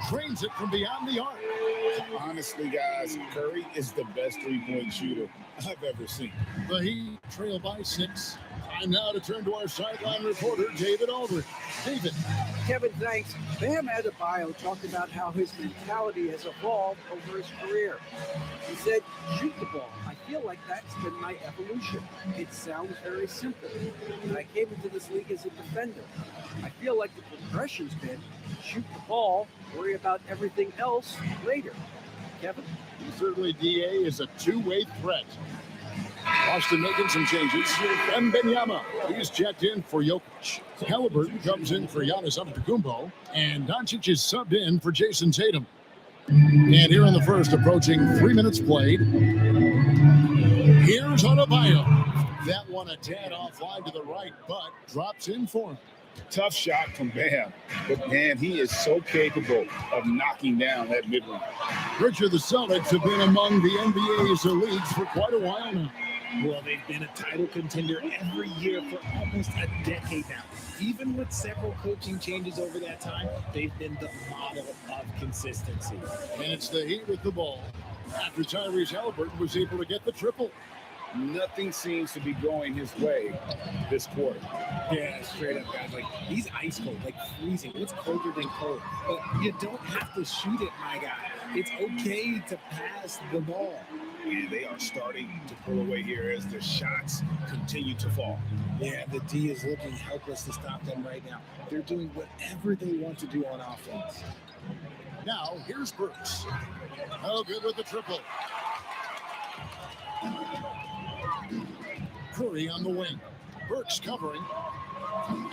Trains it from beyond the arc. Honestly, guys, Curry is the best three-point shooter I've ever seen. The Heat trail by 6. Time now to turn to our sideline reporter, David Aldridge. David. Kevin, thanks. Bam Adebayo talked about how his mentality has evolved over his career. He said, shoot the ball. I feel like that's been my evolution. It sounds very simple. And I came into this league as a defender. I feel like the progression's been shoot the ball, worry about everything else later. Kevin? Certainly, DA is a two-way threat. Austin making some changes. And Benyama, he's checked in for Jokic. Halliburton comes in for Giannis Antetokounmpo. And Doncic is subbed in for Jason Tatum. And here in the first, approaching 3 minutes played. Here's Adebayo. That one a tad offline to the right, but drops in for him. Tough shot from Bam, but man, he is so capable of knocking down that mid-range. Richard, the Celtics have been among the NBA's elites for quite a while now. Well, they've been a title contender every year for almost a decade now. Even with several coaching changes over that time, they've been the model of consistency. And it's the Heat with the ball after Tyrese Halliburton was able to get the triple. Nothing seems to be going his way this quarter. Yeah, straight up, guys. Like, he's ice cold, like freezing. It's colder than cold. But you don't have to shoot it, my guy. It's okay to pass the ball. And they are starting to pull away here as the shots continue to fall. Yeah, the D is looking helpless to stop them right now. They're doing whatever they want to do on offense. Now, here's Burks. Oh, good with the triple. Curry on the wing. Burks covering.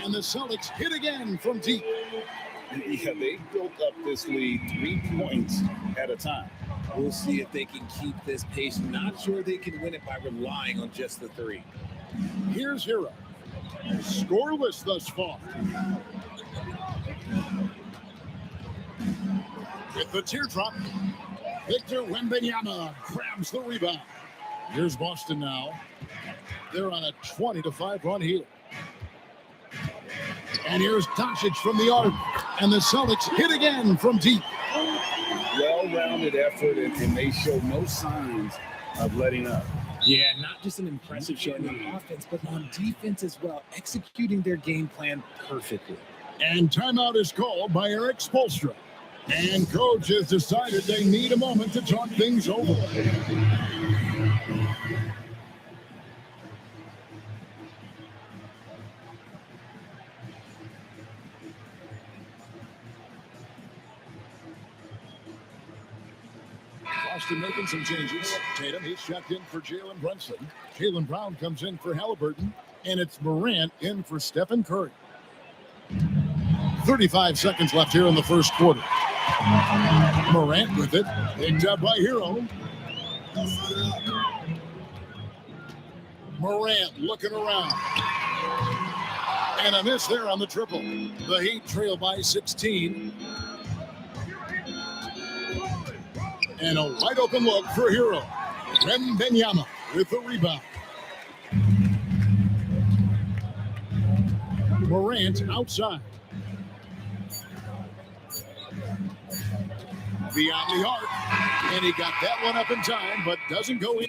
And the Celtics hit again from deep. Yeah, they built up this lead 3 points at a time. We'll see if they can keep this pace. Not sure they can win it by relying on just the three. Here's Hero. Scoreless thus far. With the teardrop, Victor Wembanyama grabs the rebound. Here's Boston now. They're on a 20-5 run here. And here's Doncic from the arc. And the Celtics hit again from deep. Well-rounded effort, and they show no signs of letting up. Yeah, not just an impressive showing on offense, but on defense as well, executing their game plan perfectly. And timeout is called by Eric Spoelstra. And coach has decided they need a moment to talk things over. Boston making some changes. Tatum, he's checked in for Jalen Brunson. Jaylen Brown comes in for Halliburton. And it's Morant in for Stephen Curry. 35 seconds left here in the first quarter. Morant with it. Picked up by Hero. Morant looking around. And a miss there on the triple. The Heat trail by 16. And a wide open look for Hero. Wembanyama with the rebound. Morant outside. Beyond the arc. And he got that one up in time, but doesn't go in.